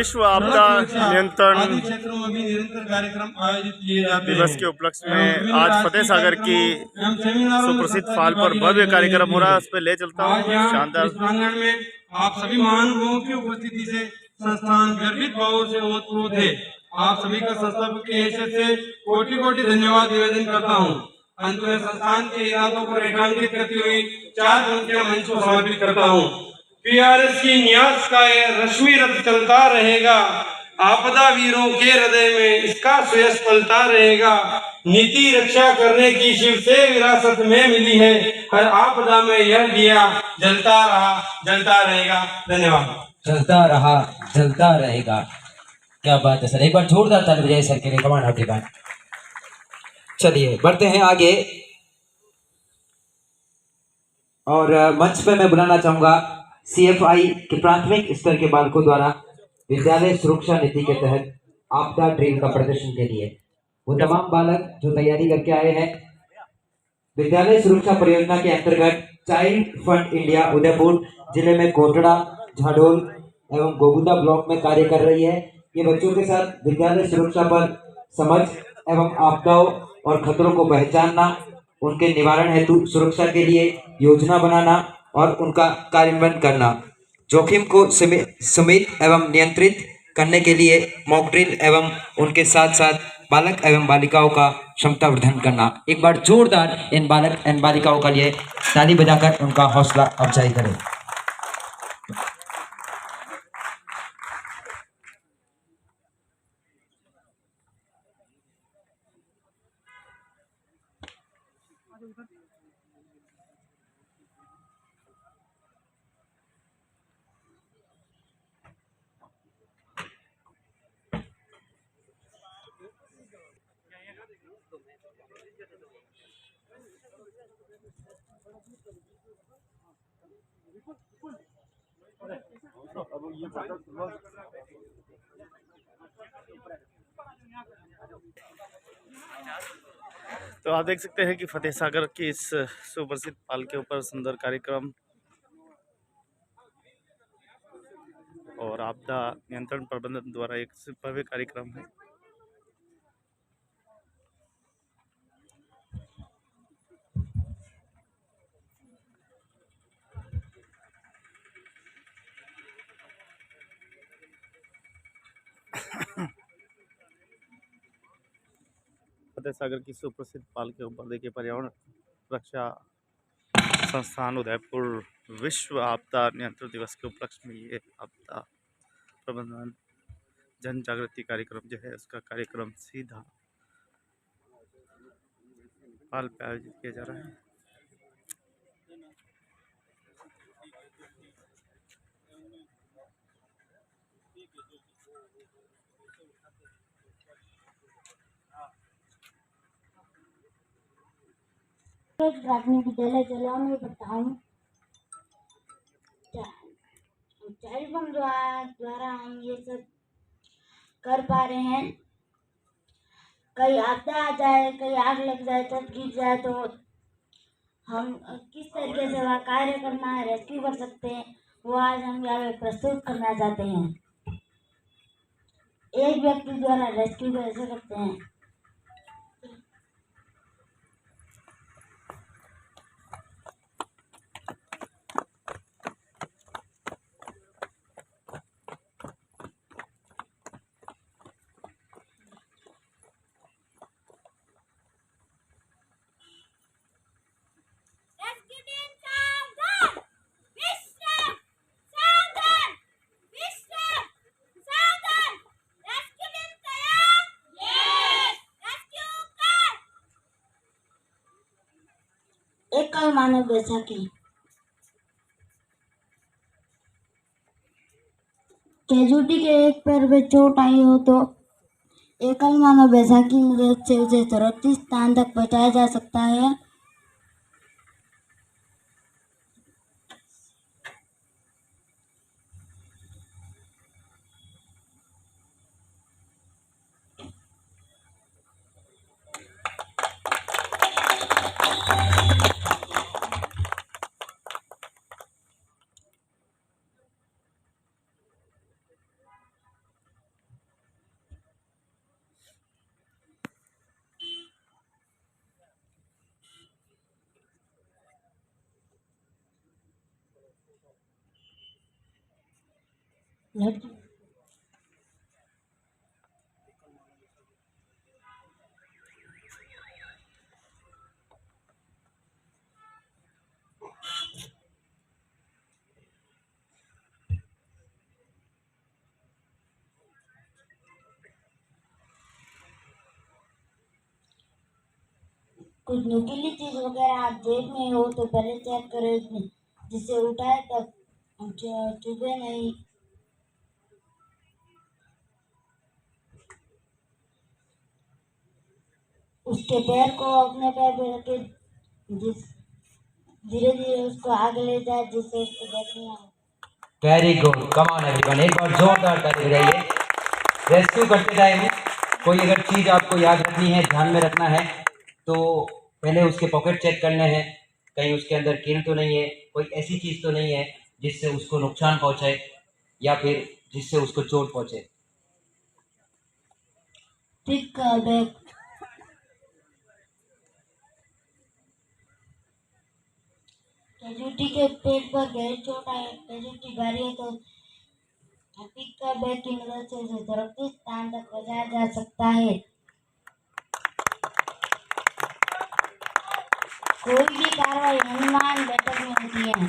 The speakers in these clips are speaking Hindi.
विश्व आपदा नियंत्रण आदि क्षेत्रों में भी निरंतर कार्यक्रम आयोजित किए जाते दिवस हैं। के उपलक्ष्य में आज फतेह सागर की सुप्रसिद्ध फाल पर भव्य कार्यक्रम हो रहा है। उस पर ले चलता हूँ। शानदार इस प्रांगण में आप सभी महानुभावों की उपस्थिति से संस्थान गर्वित भावों से ओतप्रोत है। आप सभी का संस्थापक की हैसियत से कोटि कोटि धन्यवाद निवेदन करता हूँ। अंत में संस्थान के इरादों को रेखांकित करती हुई 4 पंक्तियां मंच को समर्पित करता हूँ। पीआरएस की न्यास का यह रश्मि रथ चलता रहेगा, आपदा वीरों के हृदय में इसका सुयश पलता रहेगा। नीति रक्षा करने की शिव से विरासत में मिली है, हर आपदा में यह दिया जलता रहेगा। धन्यवाद। चलता रहा जलता रहेगा। क्या बात है सर, एक बार जोरदार ताली बजाइए सर के लिए। कमान आपके पास। चलिए बढ़ते हैं आगे और मंच पे मैं बुलाना चाहूंगा सीएफआई के प्राथमिक स्तर के बालकों द्वारा विद्यालय सुरक्षा नीति के तहत आपदा ड्रिल का प्रदर्शन के लिए वो तमाम बालक जो तैयारी करके आए हैं। विद्यालय सुरक्षा परियोजना के अंतर्गत चाइल्ड फंड इंडिया उदयपुर जिले में कोटड़ा, झाडोल एवं गोगुदा ब्लॉक में कार्य कर रही है। ये बच्चों के साथ विद्यालय सुरक्षा पर समझ एवं आपदाओं और खतरों को पहचानना, उनके निवारण हेतु सुरक्षा के लिए योजना बनाना और उनका कार्यान्वयन करना, जोखिम को सीमित एवं नियंत्रित करने के लिए मॉक ड्रिल एवं उनके साथ साथ बालक एवं बालिकाओं का क्षमता वर्धन करना। एक बार जोरदार इन बालक एवं बालिकाओं के लिए ताली बजाकर उनका हौसला अफजाई करें। तो आप देख सकते हैं कि फतेह सागर की इस सुप्रसिद्ध पाल के ऊपर सुंदर कार्यक्रम और आपदा नियंत्रण प्रबंधन द्वारा एक भव्य कार्यक्रम है। फतेह सागर की सुप्रसिद्ध पाल के ऊपर देखिए पर्यावरण रक्षा संस्थान उदयपुर विश्व आपदा नियंत्रण दिवस के उपलक्ष्य में ये आपदा प्रबंधन जन जागृति कार्यक्रम जो है उसका कार्यक्रम सीधा पाल पे आयोजित किया जा रहा है। प्राथमिक विद्यालय जलवा में बताऊं, चाइल्ड फंड द्वारा हम ये सब कर पा रहे हैं। कहीं आपदा आ जाए, कहीं आग लग जाए, छत गिर जाए तो हम किस तरीके से वह कार्य करना है, रेस्क्यू कर सकते हैं, वो आज हम यहाँ प्रस्तुत करना चाहते हैं। एक व्यक्ति द्वारा रेस्क्यू कैसे करते हैं। एक कल मानव बैसाखी कैजुटी के एक पैर में चोट आई हो तो एकल मानव बैसाखी की मदद से उसे सुरक्षित स्थान तक पहुंचाया जा सकता है। लड़की कुछ नुकीली चीज वगैरह आप जेब में हो तो पहले चेक करें, जिसे उठाए तब चुभे नहीं। उसके पैर को अपने पैर पे रखे, जिस धीरे धीरे उसको आगे ले जाए जिससे उसको दर्द नहीं हो। Very good, come on everyone, एक बार जोरदार ताली बजाइए। रेस्क्यू करते टाइम कोई अगर चीज़ आपको याद रखनी है, ध्यान में रखना है, तो पहले उसके पॉकेट चेक करने हैं, कहीं उसके अंदर कील तो नहीं है, कोई ऐसी चीज़ तो नहीं है जिससे उसको नुकसान पहुंचे या फिर जिससे उसको चोट पहुंचे। पिक बैग, कैजुअलिटी के पेट पर गहरी चोट आई, कैजुअलिटी भारी है तो पिक का बैग की मदद से उसे सुरक्षित स्थान तक पहुंचाया जा सकता है। कोई भी कार्रवाई अनुमान बैठक में होती है।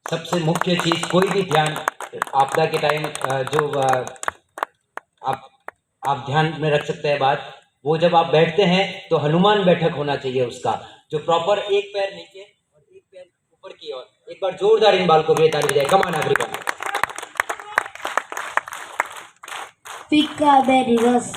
सबसे मुख्य चीज़, कोई भी ध्यान आपदा के टाइम जो आप आप ध्यान में रख सकते हैं बात, वो जब आप बैठते हैं तो हनुमान बैठक होना चाहिए उसका, जो प्रॉपर एक पैर नीचे और एक पैर ऊपर की ओर। एक बार जोरदार इन बाल को भी ताली बजाइए, कम ऑन एवरीवन। पिक का बैग रिवर्स,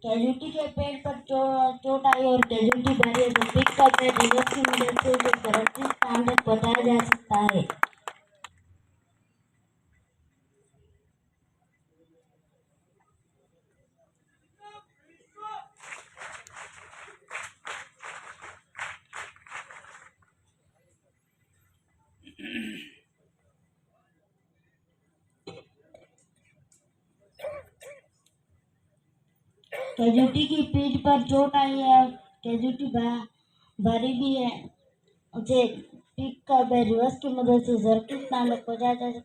कैजुअलिटी के पेट पर चोट आई और कैजुअलिटी भारी है तो पिक का बैग रिवर्स की मदद से उसे सुरक्षित स्थान तक पहुंचाया जा सकता है। कैजुअलिटी की पीठ पर चोट आई है और कैजुअलिटी भारी भी है, उसे पिक का बैग रिवर्स की मदद से सुरक्षित स्थान तक पहुंचाया जा सकता है।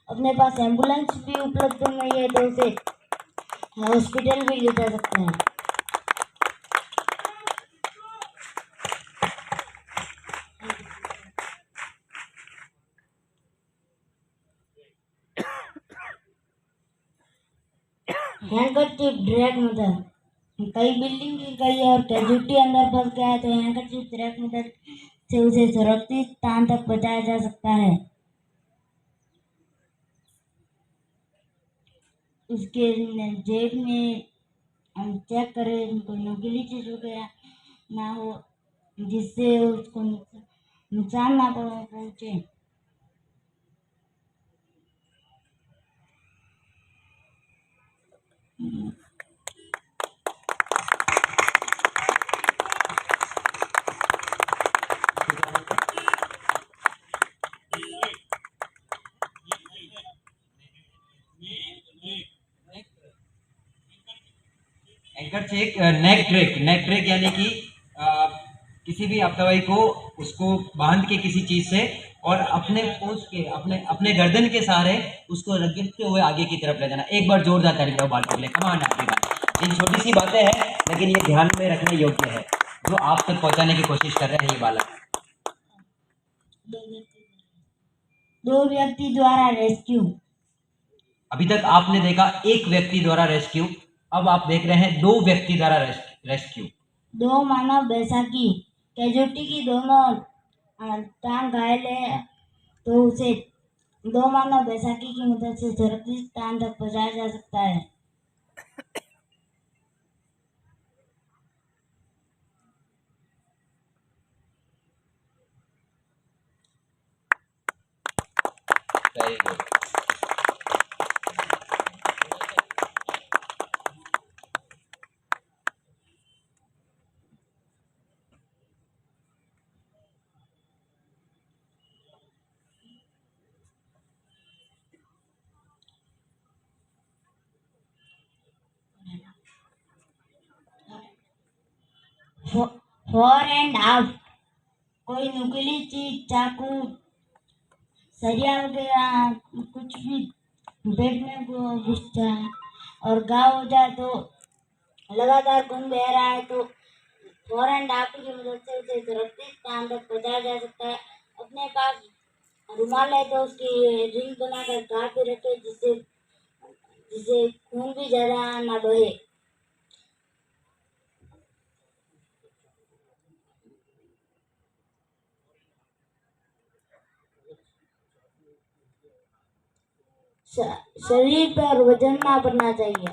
अपने पास एम्बुलेंस भी उपलब्ध नहीं है तो उसे हॉस्पिटल भी ले जा सकते हैं। हैंकरचीफ ड्रैग मेथड, कई बिल्डिंग गिर गई है और कैजुअलिटी अंदर फंस गया है तो हैंकरचीफ ड्रैग मेथड से उसे सुरक्षित स्थान तक पहुंचाया जा सकता है। उसके जेब में हम चेक करें कोई नुकीली चीज वगैरह ना हो जिससे उसको नुकसान ना पहुंचे। एंकर चेक, नेक ट्रेक यानी कि किसी भी आपदवाई को उसको बांध के किसी चीज से और अपने पूंछ के अपने अपने गर्दन के सहारे उसको रगड़ते हुए आगे की तरफ ले जाना। एक बार जोरदार ताली बजाओ बाल के लिए, कम ऑन एवरीवन। इन छोटी सी बातें हैं लेकिन ये ध्यान में रखने योग्य है, जो आप तक पहुंचाने की कोशिश कर रहे हैं ये बालक। दो व्यक्ति द्वारा रेस्क्यू, अभी तक आपने देखा एक व्यक्ति द्वारा रेस्क्यू, अब आप देख रहे हैं दो व्यक्ति द्वारा रेस्क्यू। दो मानव बैसाखी, कैजुअलिटी की दोनों टांग घायल है तो उसे दो मानव बैसाखी की मदद से सुरक्षित स्थान तक पहुंचाया जा सकता है। Very good. Four and half, कोई नुकीली चीज, चाकू, सरिया वगैरह कुछ भी पेट में घुस जाए और घाव हो जाए तो लगातार खून बह रहा है तो फोर एंड हाफ की मदद से उसे सुरक्षित स्थान तक पहुंचाया जा सकता है। अपने पास रुमाल है तो उसकी रिंग बनाकर काट भी रखे जिससे जिससे खून भी ज्यादा ना बहे। शरीर पर वजन ना पड़ना चाहिए।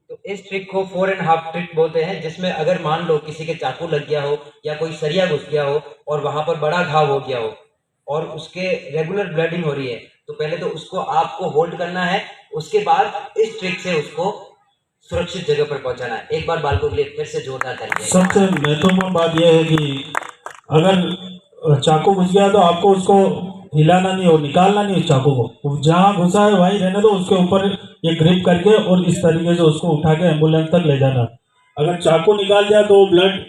तो इस ट्रिक को 4.5 ट्रिक बोलते हैं, जिसमें अगर मान लो किसी के चाकू लग गया हो या कोई सरिया घुस गया हो और वहां पर बड़ा घाव हो गया हो और उसके रेगुलर ब्लीडिंग हो रही है, तो पहले तो उसको आपको होल्ड करना है, उसके बाद इस ट्रिक से उसको सुरक्षित जगह पर पहुंचाना है। एक बार बालकों के लिए फिर से जोरदार तालियां। सबसे महत्वपूर्ण बात यह है कि अगर चाकू घुस गया तो आपको उसको हिलाना नहीं और निकालना नहीं उस चाकू को, जहाँ घुसा है वहीं रहने दो, उसके ऊपर ये ग्रिप करके और इस तरीके से उसको उठा के एम्बुलेंस तक ले जाना। अगर चाकू निकाल दिया तो ब्लड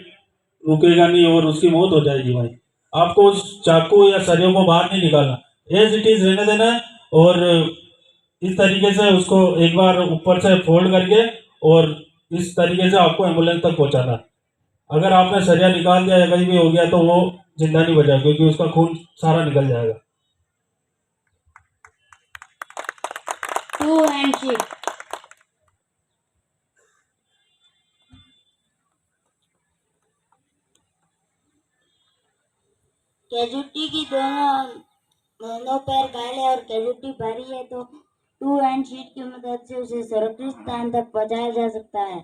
रुकेगा नहीं और उसकी मौत हो जाएगी भाई। आपको उस चाकू या सरियों को बाहर नहीं निकालना, एज इट इज रहने देना है और इस तरीके से उसको एक बार ऊपर से फोल्ड करके और इस तरीके से आपको एम्बुलेंस तक पहुंचाना है। अगर आपने सरिया निकाल दिया या कहीं भी हो गया तो वो जिंदा नहीं बचा, क्योंकि उसका खून सारा निकल जाएगा। 2 हैंड शीट, कैजुटी की दोनों पैर घायल है और कैजुटी भारी है तो 2 हैंड शीट की मदद से उसे सुरक्षित स्थान तक पहुंचाया जा सकता है।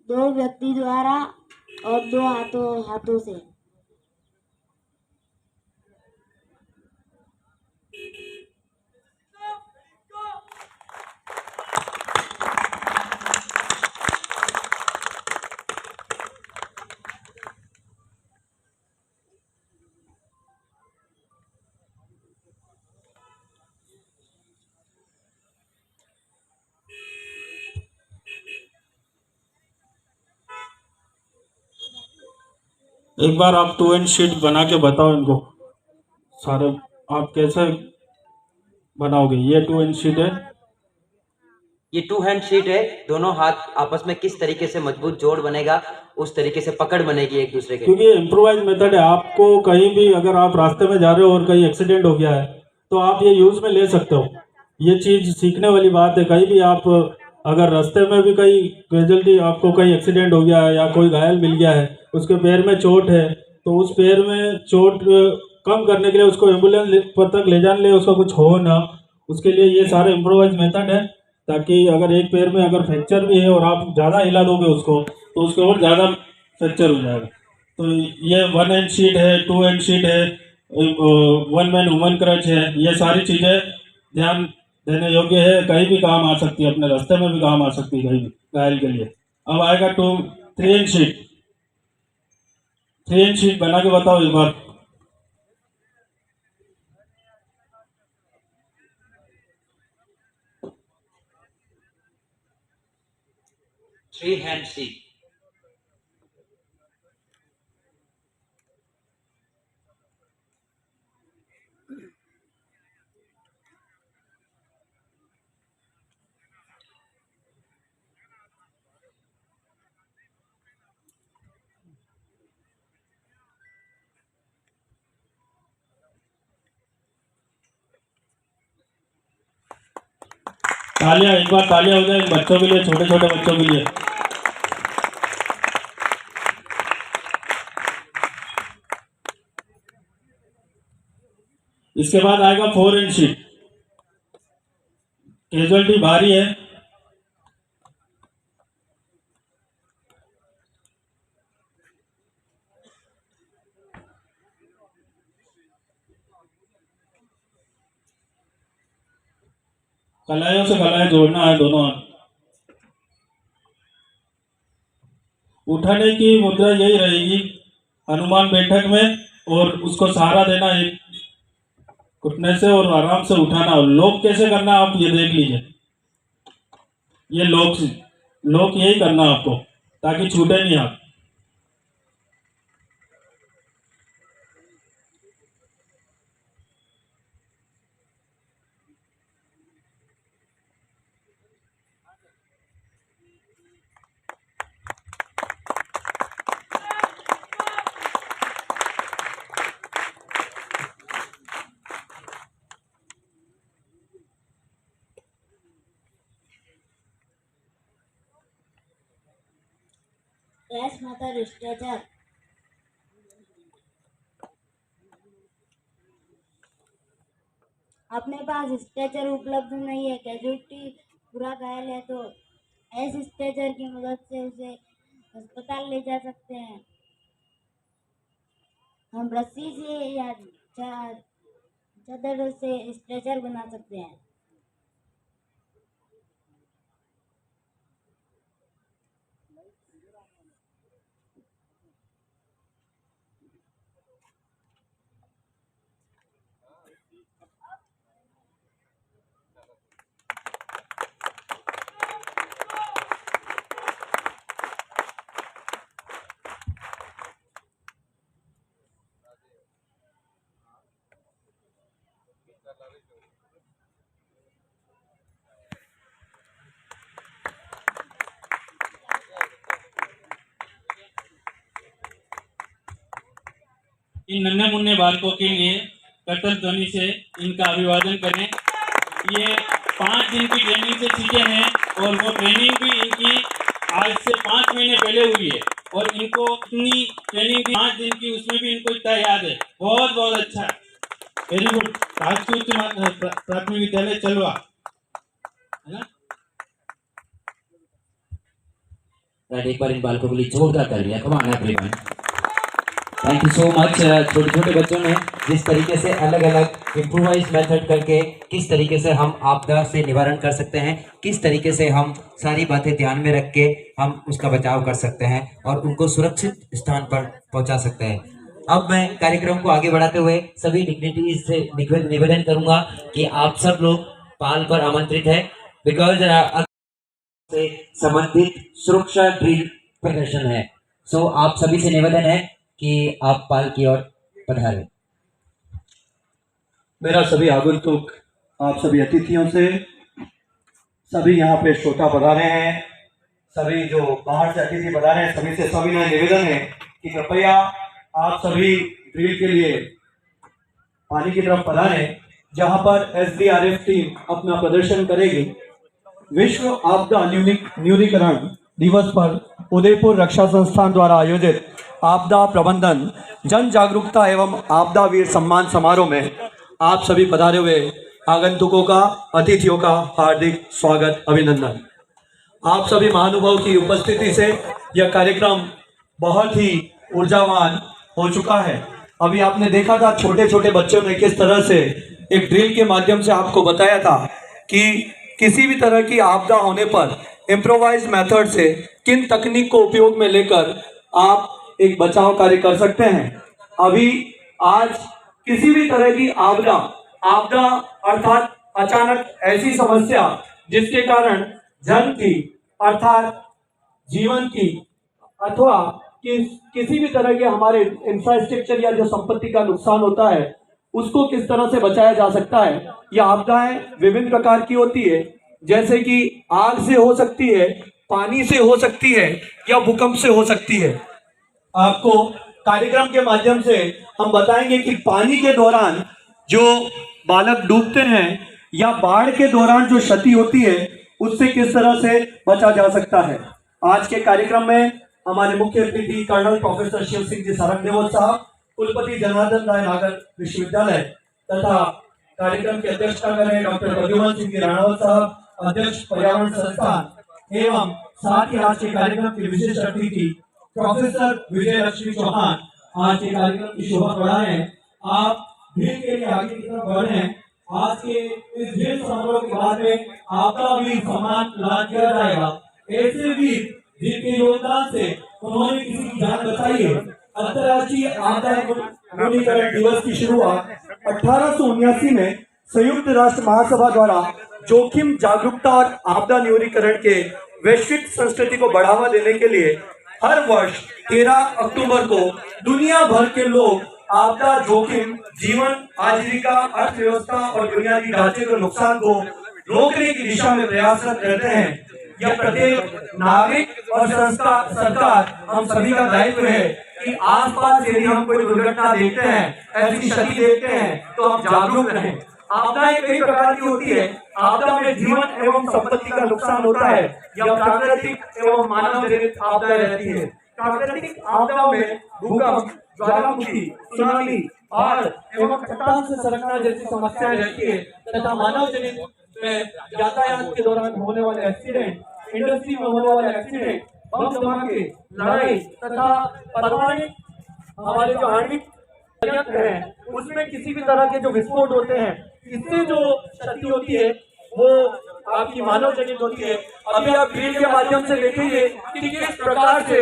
दो व्यक्ति द्वारा और 2 हाथों से। एक बार आप 2 एंड शीट बना के बताओ इनको सारे, आप कैसे बनाओगे। ये 2 एंड शीट है, ये 2 हैंड शीट है। दोनों हाथ आपस में किस तरीके से मजबूत जोड़ बनेगा, उस तरीके से पकड़ बनेगी एक दूसरे के। क्योंकि इम्प्रोवाइज मेथड है। आपको कहीं भी अगर आप रास्ते में जा रहे हो और कहीं एक्सीडेंट हो गया है तो आप ये यूज में ले सकते हो। ये चीज सीखने वाली बात है। कहीं भी आप अगर रास्ते में भी कहीं कैजुअलिटी, आपको कहीं एक्सीडेंट हो गया है या कोई घायल मिल गया है, उसके पैर में चोट है, तो उस पैर में चोट कम करने के लिए, उसको एम्बुलेंस पर तक ले जाने के लिए, उसका कुछ हो ना, उसके लिए ये सारे इम्प्रोवाइज मेथड है। ताकि अगर एक पैर में अगर फ्रैक्चर भी है और आप ज़्यादा हिला दोगे उसको तो उसके और ज़्यादा फ्रैक्चर हो जाएगा। तो ये 1 हैंड शीट है, 2 हैंड शीट है, 1 मैन वुमन क्रच है, ये सारी चीज़ें ध्यान देने योग्य है। कहीं भी काम आ सकती है, अपने रास्ते में भी काम आ सकती है कहीं भी घायल के लिए। अब आएगा 3 हैंड शीट। 3 हैंड शीट बना के बताओ एक बार। Three hand sheet. तालियां, एक बार तालियां हो जाए बच्चों के लिए, छोटे छोटे बच्चों के लिए। इसके बाद आएगा 4 हैंड शीट। कैजुअलिटी भारी है, कलाइयों से कलाई जोड़ना है दोनों हाथ। उठाने की मुद्रा यही रहेगी हनुमान बैठक में। और उसको सहारा देना, एक घुटने से और आराम से उठाना। लॉक कैसे करना आप ये देख लीजिए, ये लॉक यही करना आपको ताकि छूटे नहीं आप। Yes mother stretcher. अपने पास स्ट्रेचर उपलब्ध नहीं है, कैजुअलिटी बुरा घायल है, तो ऐसे स्ट्रेचर की मदद से उसे अस्पताल ले जा सकते हैं। हम रस्सी से या चादर से स्ट्रेचर बना सकते हैं। इन नन्हे मुन्ने बालकों के लिए कट्टर ध्वनि से इनका अभिवादन करें। ये 5 दिन की ट्रेनिंग से सीखे हैं और वो ट्रेनिंग भी इनकी आज से 5 महीने पहले हुई है और इनको इतनी ट्रेनिंग की 5 दिन की, उसमें भी इनको इतना याद है। बहुत बहुत अच्छा, वेरी गुड। राजकीय उच्च प्राथमिक विद्यालय चलवा, है ना। एक बार इन बालकों के लिए जोरदार कर लिया। Come on everyone, thank you so much. छोटे छोटे बच्चों ने जिस तरीके से अलग अलग इम्प्रोवाइज मेथड करके किस तरीके से हम आपदा से निवारण कर सकते हैं, किस तरीके से हम सारी बातें ध्यान में रख के हम उसका बचाव कर सकते हैं और उनको सुरक्षित स्थान पर पहुंचा सकते हैं। अब मैं कार्यक्रम को आगे बढ़ाते हुए सभी डिग्निटीज से निवेदन करूंगा कि आप सब लोग पाल पर आमंत्रित है, बिकॉज से संबंधित सुरक्षा ड्रिल प्रदर्शन है। सो आप सभी से निवेदन है कि आप पाल की ओर पधारें। मेरा सभी आगंतुक, आप सभी अतिथियों से, सभी यहाँ पे श्रोता पधारे हैं, सभी जो बाहर से अतिथि पधारे हैं, सभी से सविनय निवेदन है कि कृपया आप सभी ड्रिल के लिए पानी की तरफ पधारें, जहाँ पर SDRF टीम अपना प्रदर्शन करेगी। विश्व आपदा न्यूनीकरण दिवस पर उदयपुर रक्षा संस्थान द्वारा आयोजित आपदा प्रबंधन जन जागरूकता एवं आपदा वीर सम्मान समारोह में आप सभी पधारे हुए आगंतुकों का, अतिथियों का हार्दिक स्वागत, अभिनंदन। आप सभी महानुभाव की उपस्थिति से यह कार्यक्रम बहुत ही ऊर्जावान हो चुका है। अभी आपने देखा था छोटे छोटे बच्चों ने किस तरह से एक ड्रिल के माध्यम से आपको बताया था कि किसी भी तरह की आपदा होने पर इम्प्रोवाइज मेथड से किन तकनीक को उपयोग में लेकर आप एक बचाव कार्य कर सकते हैं। अभी आज किसी भी तरह की आपदा अर्थात अचानक ऐसी समस्या जिसके कारण जन की अर्थात जीवन की अथवा किसी भी तरह के हमारे इंफ्रास्ट्रक्चर या जो संपत्ति का नुकसान होता है उसको किस तरह से बचाया जा सकता है। यह आपदाएं विभिन्न प्रकार की होती है, जैसे कि आग से हो सकती है, पानी से हो सकती है या भूकंप से हो सकती है। आपको कार्यक्रम के माध्यम से हम बताएंगे कि पानी के दौरान जो बालक डूबते हैं या बाढ़ के दौरान जो क्षति होती है उससे किस तरह से बचा जा सकता है। आज के कार्यक्रम में हमारे मुख्य अतिथि कर्नल प्रोफेसर शिव सिंह जी सारंगदेव साहब, कुलपति जनार्दन राय नागर विश्वविद्यालय तथा कार्यक्रम की अध्यक्षता कर रहे डॉक्टर प्रद्युमन सिंह राणा साहब, अध्यक्ष पर्यावरण संस्थान, एवं साथ ही आज के कार्यक्रम के विशिष्ट अतिथि प्रोफेसर विजय लक्ष्मी चौहान आज के कार्यक्रम की शोभा बढ़ाए हैं। आप ड्रिल के लिए आगे की तरफ बढ़े हैं। आज के इस ड्रिल समारोह के बाद में आपका वीर सम्मान प्रदान किया जाएगा। ऐसे वीर जिनके योगदान से उन्होंने किसी की जान बचाई है। अंतर्राष्ट्रीय न्यूनीकरण दिवस की शुरुआत 1879 में संयुक्त राष्ट्र महासभा द्वारा जोखिम जागरूकता और आपदा न्यूनीकरण के वैश्विक संस्कृति को बढ़ावा देने के लिए हर वर्ष 13 अक्टूबर को दुनिया भर के लोग आपदा जोखिम, जीवन, आजीविका, अर्थव्यवस्था और बुनियादी ढांचे के नुकसान को रोकने की दिशा में प्रयासरत रहते हैं। यह प्रत्येक नागरिक और सरकार हम सभी का दायित्व है कि आसपास यदि हम कोई दुर्घटना देखते हैं, ऐसी क्षति देखते हैं, तो हम जागरूक रहें। आपदाएं कई प्रकार की होती है। आपदा में जीवन एवं संपत्ति का नुकसान होता है या प्राकृतिक एवं मानव जनित आपदाएं रहती है। प्राकृतिक आपदाओं में भूकंप, ज्वालामुखी, सुनामी, बाढ़ एवं चट्टान से सरकना जैसी समस्याएं रहती है तथा मानव जनित में यातायात के दौरान होने वाले एक्सीडेंट, इंडस्ट्री में होने वाले एक्सीडेंट, बम धमाके, लड़ाई तथा परमाणु हमारे जो आणविक संयंत्र हैं उसमें किसी भी तरह के जो विस्फोट होते हैं, इससे जो क्षति होती है वो आपकी मानव जनित होती है। अभी आप रील के माध्यम से देखेंगे कि किस प्रकार से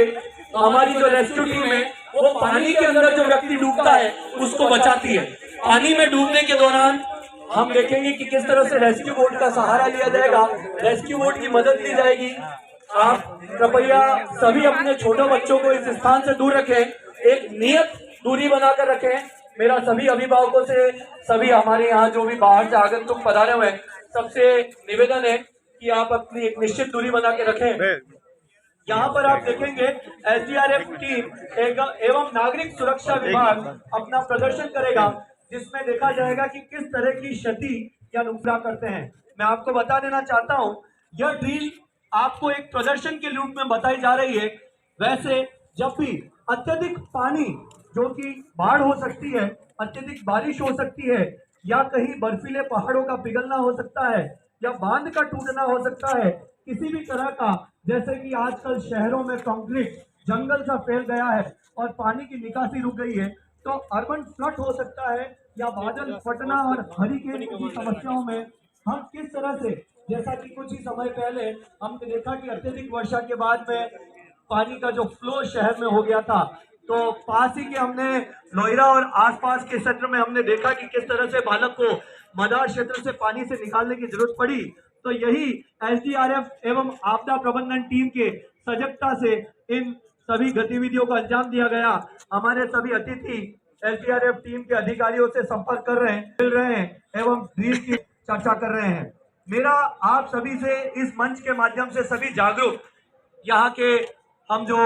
हमारी जो रेस्क्यू टीम है वो पानी के अंदर जो व्यक्ति डूबता है उसको बचाती है। पानी में डूबने के दौरान हम देखेंगे कि किस तरह से रेस्क्यू बोट का सहारा लिया जाएगा, रेस्क्यू बोट की मदद ली जाएगी। आप कृपया सभी अपने छोटे बच्चों को इस स्थान से दूर रखें, एक नियत दूरी बनाकर रखें। मेरा सभी अभिभावकों से, सभी हमारे यहाँ जो भी बाहर से आगंतुक पधारे हुए हैं, सबसे निवेदन है कि आप अपनी एक निश्चित दूरी बना के रखें। यहाँ पर आप देखेंगे एसडीआरएफ टीम एवं नागरिक सुरक्षा विभाग अपना प्रदर्शन करेगा, जिसमें देखा जाएगा कि किस तरह की क्षति या नुकसान करते हैं। मैं आपको बता देना चाहता हूँ, यह ड्रिल आपको एक प्रदर्शन के रूप में बताई जा रही है। वैसे जब भी अत्यधिक पानी, जो कि बाढ़ हो सकती है, अत्यधिक बारिश हो सकती है, या कहीं बर्फीले पहाड़ों का पिघलना हो सकता है, या बांध का टूटना हो सकता है, किसी भी तरह का, जैसे कि आजकल शहरों में कंक्रीट जंगल सा फैल गया है और पानी की निकासी रुक गई है, तो अर्बन फ्लड हो सकता है, या बादल फटना और हरिकेन की समस्याओं में हम किस तरह से, जैसा कि कुछ ही समय पहले हमने देखा कि अत्यधिक वर्षा के बाद में पानी का जो फ्लो शहर में हो गया था, तो पास ही के हमने लोहिरा और आसपास के क्षेत्र में हमने देखा कि किस तरह से बालक को मदार क्षेत्र से पानी से निकालने की जरूरत पड़ी। तो यही एसडीआरएफ एवं आपदा प्रबंधन टीम के सजगता से इन सभी गतिविधियों को अंजाम दिया गया। हमारे सभी अतिथि एसडीआरएफ टीम के अधिकारियों से संपर्क कर रहे हैं, मिल रहे हैं एवं ड्रिल की चर्चा कर रहे हैं। मेरा आप सभी से इस मंच के माध्यम से सभी जागरूक यहाँ के हम जो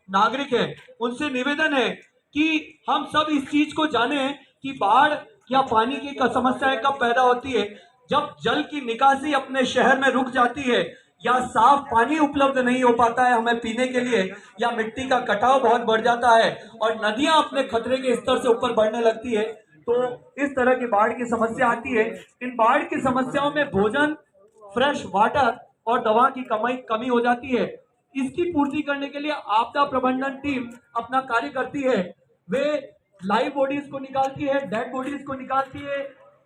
नागरिक हैं उनसे निवेदन है कि हम सब इस चीज को जाने कि बाढ़ या पानी की समस्याएं कब पैदा होती है। जब जल की निकासी अपने शहर में रुक जाती है, या साफ पानी उपलब्ध नहीं हो पाता है हमें पीने के लिए, या मिट्टी का कटाव बहुत बढ़ जाता है और नदियां अपने खतरे के स्तर से ऊपर बढ़ने लगती है, तो इस तरह की बाढ़ की समस्या आती है। इन बाढ़ की समस्याओं में भोजन, फ्रेश वाटर और दवा की कमी हो जाती है। इसकी पूर्ति करने के लिए आपदा प्रबंधन टीम अपना कार्य करती है। वे लाइव बॉडीज को निकालती है, डेड बॉडीज को निकालती है,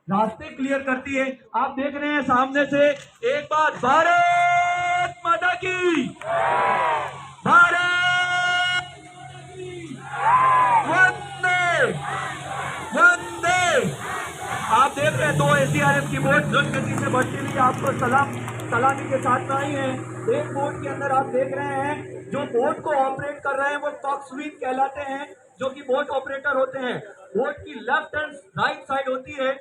रास्ते क्लियर करती है। आप देख रहे हैं सामने से, एक बार भारत माता की, भारत वंदे वंदे। आप देख रहे हैं 2 एसडीआरएफ की बोट द्रुत गति से बढ़ती हुई आपको सलामी के साथ में आई है। एक बोट के अंदर आप देख रहे हैं जो बोट को ऑपरेट कर रहे हैं वो कॉक्सवीन कहलाते हैं, जो कि बोट ऑपरेटर होते हैं। बोट की लेफ्ट एंड राइट साइड होती है।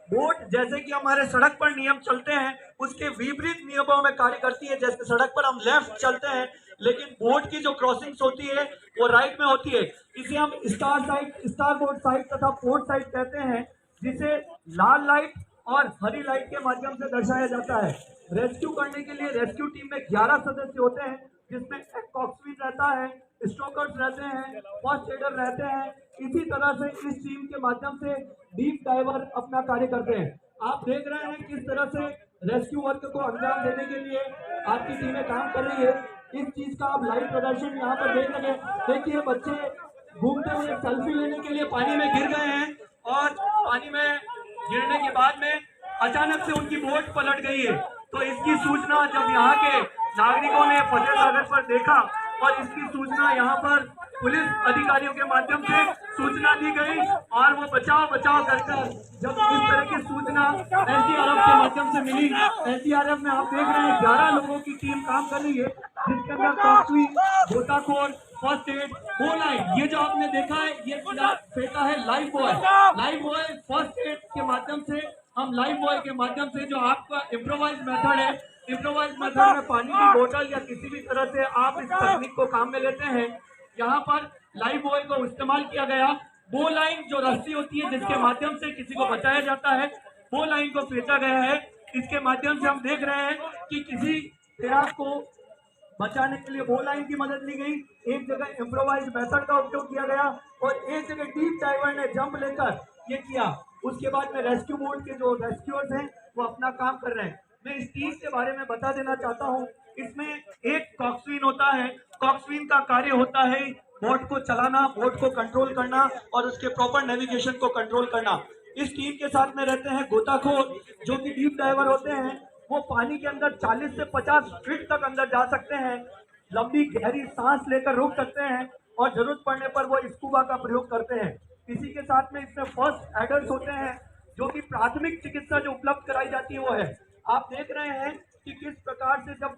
बोट जैसे कि हमारे सड़क पर नियम चलते हैं उसके विपरीत नियमों में कार्य करती है। जैसे सड़क पर हम लेफ्ट चलते हैं, लेकिन बोट की जो क्रॉसिंग्स होती है वो राइट में होती है। इसे हम स्टार बोट साइड तथा पोर्ट साइड कहते हैं, जिसे लाल लाइट और हरी लाइट के माध्यम से दर्शाया जाता है। रेस्क्यू करने के लिए रेस्क्यू टीम में 11 सदस्य होते हैं, जिसमें एक कॉक्सवीन रहता है, स्ट्रोकर्स रहते हैं, फर्स्ट एडर रहते हैं। इसी तरह से इस टीम के माध्यम से डीप डाइवर अपना कार्य करते हैं। आप देख रहे हैं किस तरह से रेस्क्यू वर्क को अंजाम देने के लिए आपकी टीमें काम कर रही है। इस चीज का आप लाइव प्रदर्शन यहाँ पर देख रहे हैं। देखिए बच्चे घूमते हुए सेल्फी लेने के लिए पानी में गिर गए हैं, और पानी में गिरने के बाद में अचानक से उनकी बोट पलट गई है। तो इसकी सूचना जब यहाँ के नागरिकों ने फतेह सागर पर देखा और इसकी सूचना यहाँ पर पुलिस अधिकारियों के माध्यम से सूचना दी गई और वो बचाव कर जब इस तरह की सूचना एसडीआरएफ के माध्यम से मिली, एसडीआरएफ में आप देख रहे हैं 11 लोगों की टीम काम कर रही है, जिसके अंदर कॉकवी, गोताखोर, फर्स्ट एड, वो लाइन, ये जो आपने देखा है ये फेंका है लाइफ बॉय फर्स्ट एड के माध्यम से, हम लाइफ बॉय के माध्यम से जो आपका इम्प्रोवाइज मेथड है, इम्प्रोवाइज मेथड में पानी की बोतल या किसी भी तरह से आप इस तकनीक को काम में लेते हैं। यहाँ पर लाइफ बॉय को इस्तेमाल किया गया, वो लाइन जो रस्सी होती है जिसके माध्यम से किसी को बचाया जाता है, वो लाइन को फेंका गया है। इसके माध्यम से हम देख रहे हैं कि किसी तैराक को बचाने के लिए वो लाइन की मदद ली गई, एक जगह इम्प्रोवाइज मेथड का उपयोग किया गया और एक जगह डीप डाइवर ने जंप लेकर ये किया। उसके बाद में रेस्क्यू बोट के जो रेस्क्यूअर्स हैं वो अपना काम कर रहे हैं। मैं इस टीम के बारे में बता देना चाहता हूँ, इसमें एक कॉक्सविन होता है, कॉक्सविन का कार्य होता है बोट को चलाना, बोट को कंट्रोल करना और उसके प्रॉपर नेविगेशन को कंट्रोल करना। इस टीम के साथ में रहते हैं गोताखोर जो कि डीप डाइवर होते हैं, वो पानी के अंदर 40 से 50 फीट तक अंदर जा सकते हैं, लंबी गहरी सांस लेकर रुक सकते हैं और जरूरत पड़ने पर वो स्कूबा का प्रयोग करते हैं। इसी के साथ में इसमें फर्स्ट एडर्स होते हैं जो कि प्राथमिक चिकित्सा जो उपलब्ध कराई जाती है वो है। आप देख रहे हैं कि किस प्रकार से जब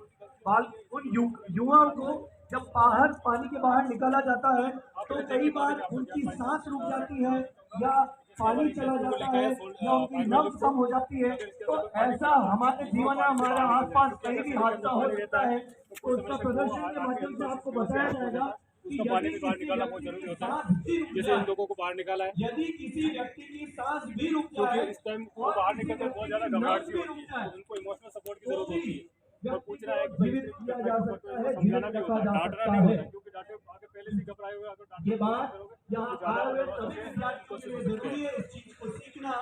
उन युवाओं को जब बाहर पानी के बाहर निकाला जाता है तो कई बार उनकी सांस रुक जाती है या पानी चला जाता है या उनकी नब्ज कम हो जाती है। तो ऐसा हमारे जीवन में हमारे आसपास कहीं भी हादसा हो सकता है, तो उसका प्रदर्शन के माध्यम से आपको बताया जाएगा कि पानी से बाहर निकालना बहुत जरूरी होता है। जैसे इन लोगों को बाहर निकाला है, यदि किसी व्यक्ति की सांस भी रुक जाए, इस टाइम वो बाहर निकलते हैं बहुत ज्यादा घबराहट सी होती है, तो उनको इमोशनल सपोर्ट की जरूरत होती है। और पूछ रहा है जीवित किया जा सकता है, समझाना भी होता है, डांटना नहीं होता है, क्योंकि डांटे आगे पहले से घबराए हुए अगर ये बात यहाँ आए हुए सभी विद्यार्थियों के लिए जरूरी है, इस चीज को सीखना,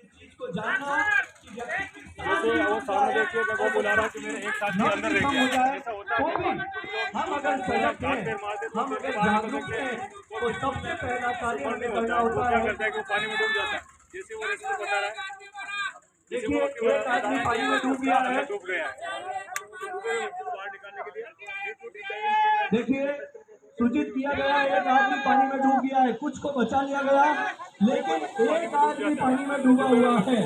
इस चीज को जानना कि व्यक्ति की सांस जैसे वो सामने देखिए जब वो बुला रहा है कि मेरे एक साथ के अंदर रह गया, ऐसा होता है कि हम अगर सजग हैं, हम अगर जागरूक हैं, तो सबसे पहला कार्य हमें करना होता क्या है। करता है कि वो पानी में डूब जाता है। जैसे वो रेस्क्यू बता रहा है, देखिए एक आदमी पानी में डूब गया है, डूब गया है, बाहर निकालने के लिए देखिए सूचित किया गया एक आदमी पानी में डूब गया है, कुछ को बचा लिया गया, लेकिन एक आदमी पानी में डूबा हुआ है।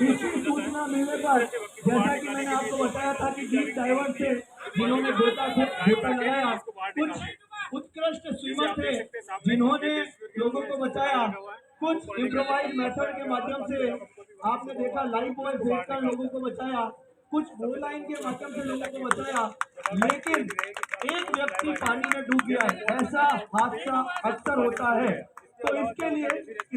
इसकी सूचना मिलने पर जैसा कि मैंने आपको बताया था कि डीप डाइवर थे जिन्होंने गोता लगाया, कुछ उत्कृष्ट स्विमर थे जिन्होंने लोगों को बचाया, कुछ इम्प्रोवाइज मेथड के माध्यम से आपने देखा लाइफ बॉय फेंक कर लोगों को बचाया, कुछ वो लाइन के माध्यम से लोगों को बचाया, लेकिन एक व्यक्ति पानी में डूब गया है। ऐसा हादसा अक्सर होता है, तो इसके लिए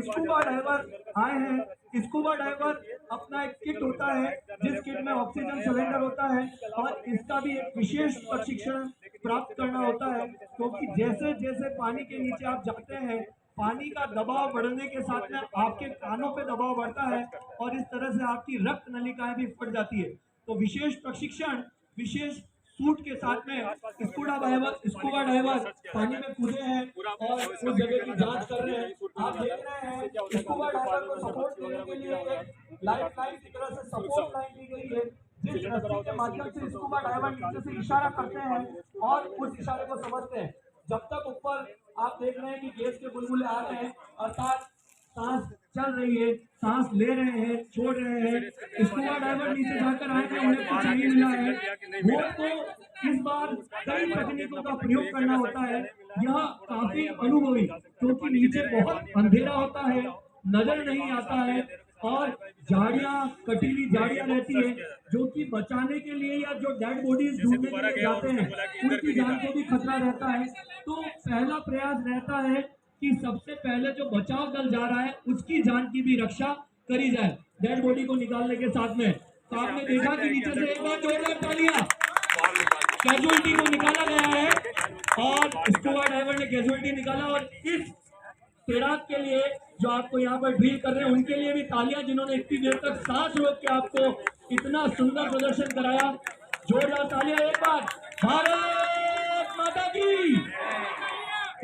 स्कूबा डाइवर आए हैं। स्कूबा डाइवर अपना एक किट होता है जिस किट में ऑक्सीजन सिलेंडर होता है और इसका भी एक विशेष प्रशिक्षण प्राप्त करना होता है, क्योंकि जैसे जैसे पानी के नीचे आप जाते हैं पानी का दबाव बढ़ने के साथ में आपके कानों पे दबाव बढ़ता है और इस तरह से आपकी रक्त नलिकाएं भी फट जाती है। तो विशेष प्रशिक्षण, विशेष सूट के साथ में स्कूबा डाइवर पानी में कूदे हैं और उस जगह की जांच कर रहे हैं। आप देख रहे हैं स्कूबा डाइवर को सपोर्ट देने के लिए एक लाइफ लाइन की तरह से सपोर्ट लाइन दी गई है, जिस रस्सी के माध्यम से स्कूबा डाइवर नीचे से इशारा करते हैं और उस इशारे को समझते हैं। जब तक ऊपर आप देख रहे हैं कि गैस के बुलबुले आ रहे हैं, अर्थात सांस चल रही है, सांस ले रहे हैं, छोड़ रहे हैं, स्कूबा डाइवर नीचे जाकर आए हैं, उन्हें कुछ नहीं मिला है, वो तो इस बार कई तकनीकों का प्रयोग करना होता है। यह काफी अनुभवी, क्योंकि नीचे बहुत अंधेरा होता है, नजर नहीं आता है और झाड़ियाँ, कटीली झाड़ियाँ रहती है जो कि बचाने के लिए या जो डेड बॉडीज ढूंढने के लिए जाते हैं उनकी जान को भी खतरा रहता है। तो पहला प्रयास रहता है कि सबसे पहले जो बचाव दल जा रहा है उसकी जान की भी रक्षा करी जाए डेड बॉडी को निकालने के साथ में। तो आपने देखा कि नीचे से एक बार जोरदार तालियां, कैजुअलिटी को निकाला गया है और स्कूबा डाइवर ने कैजुअलिटी निकाला। और इस तैराक के लिए जो आपको यहाँ पर ड्रिल कर रहे हैं उनके लिए भी तालियां, जिन्होंने इतनी देर तक सांस रोक के आपको इतना सुंदर प्रदर्शन कराया। जोरदार तालियां एक बार भारत माता की,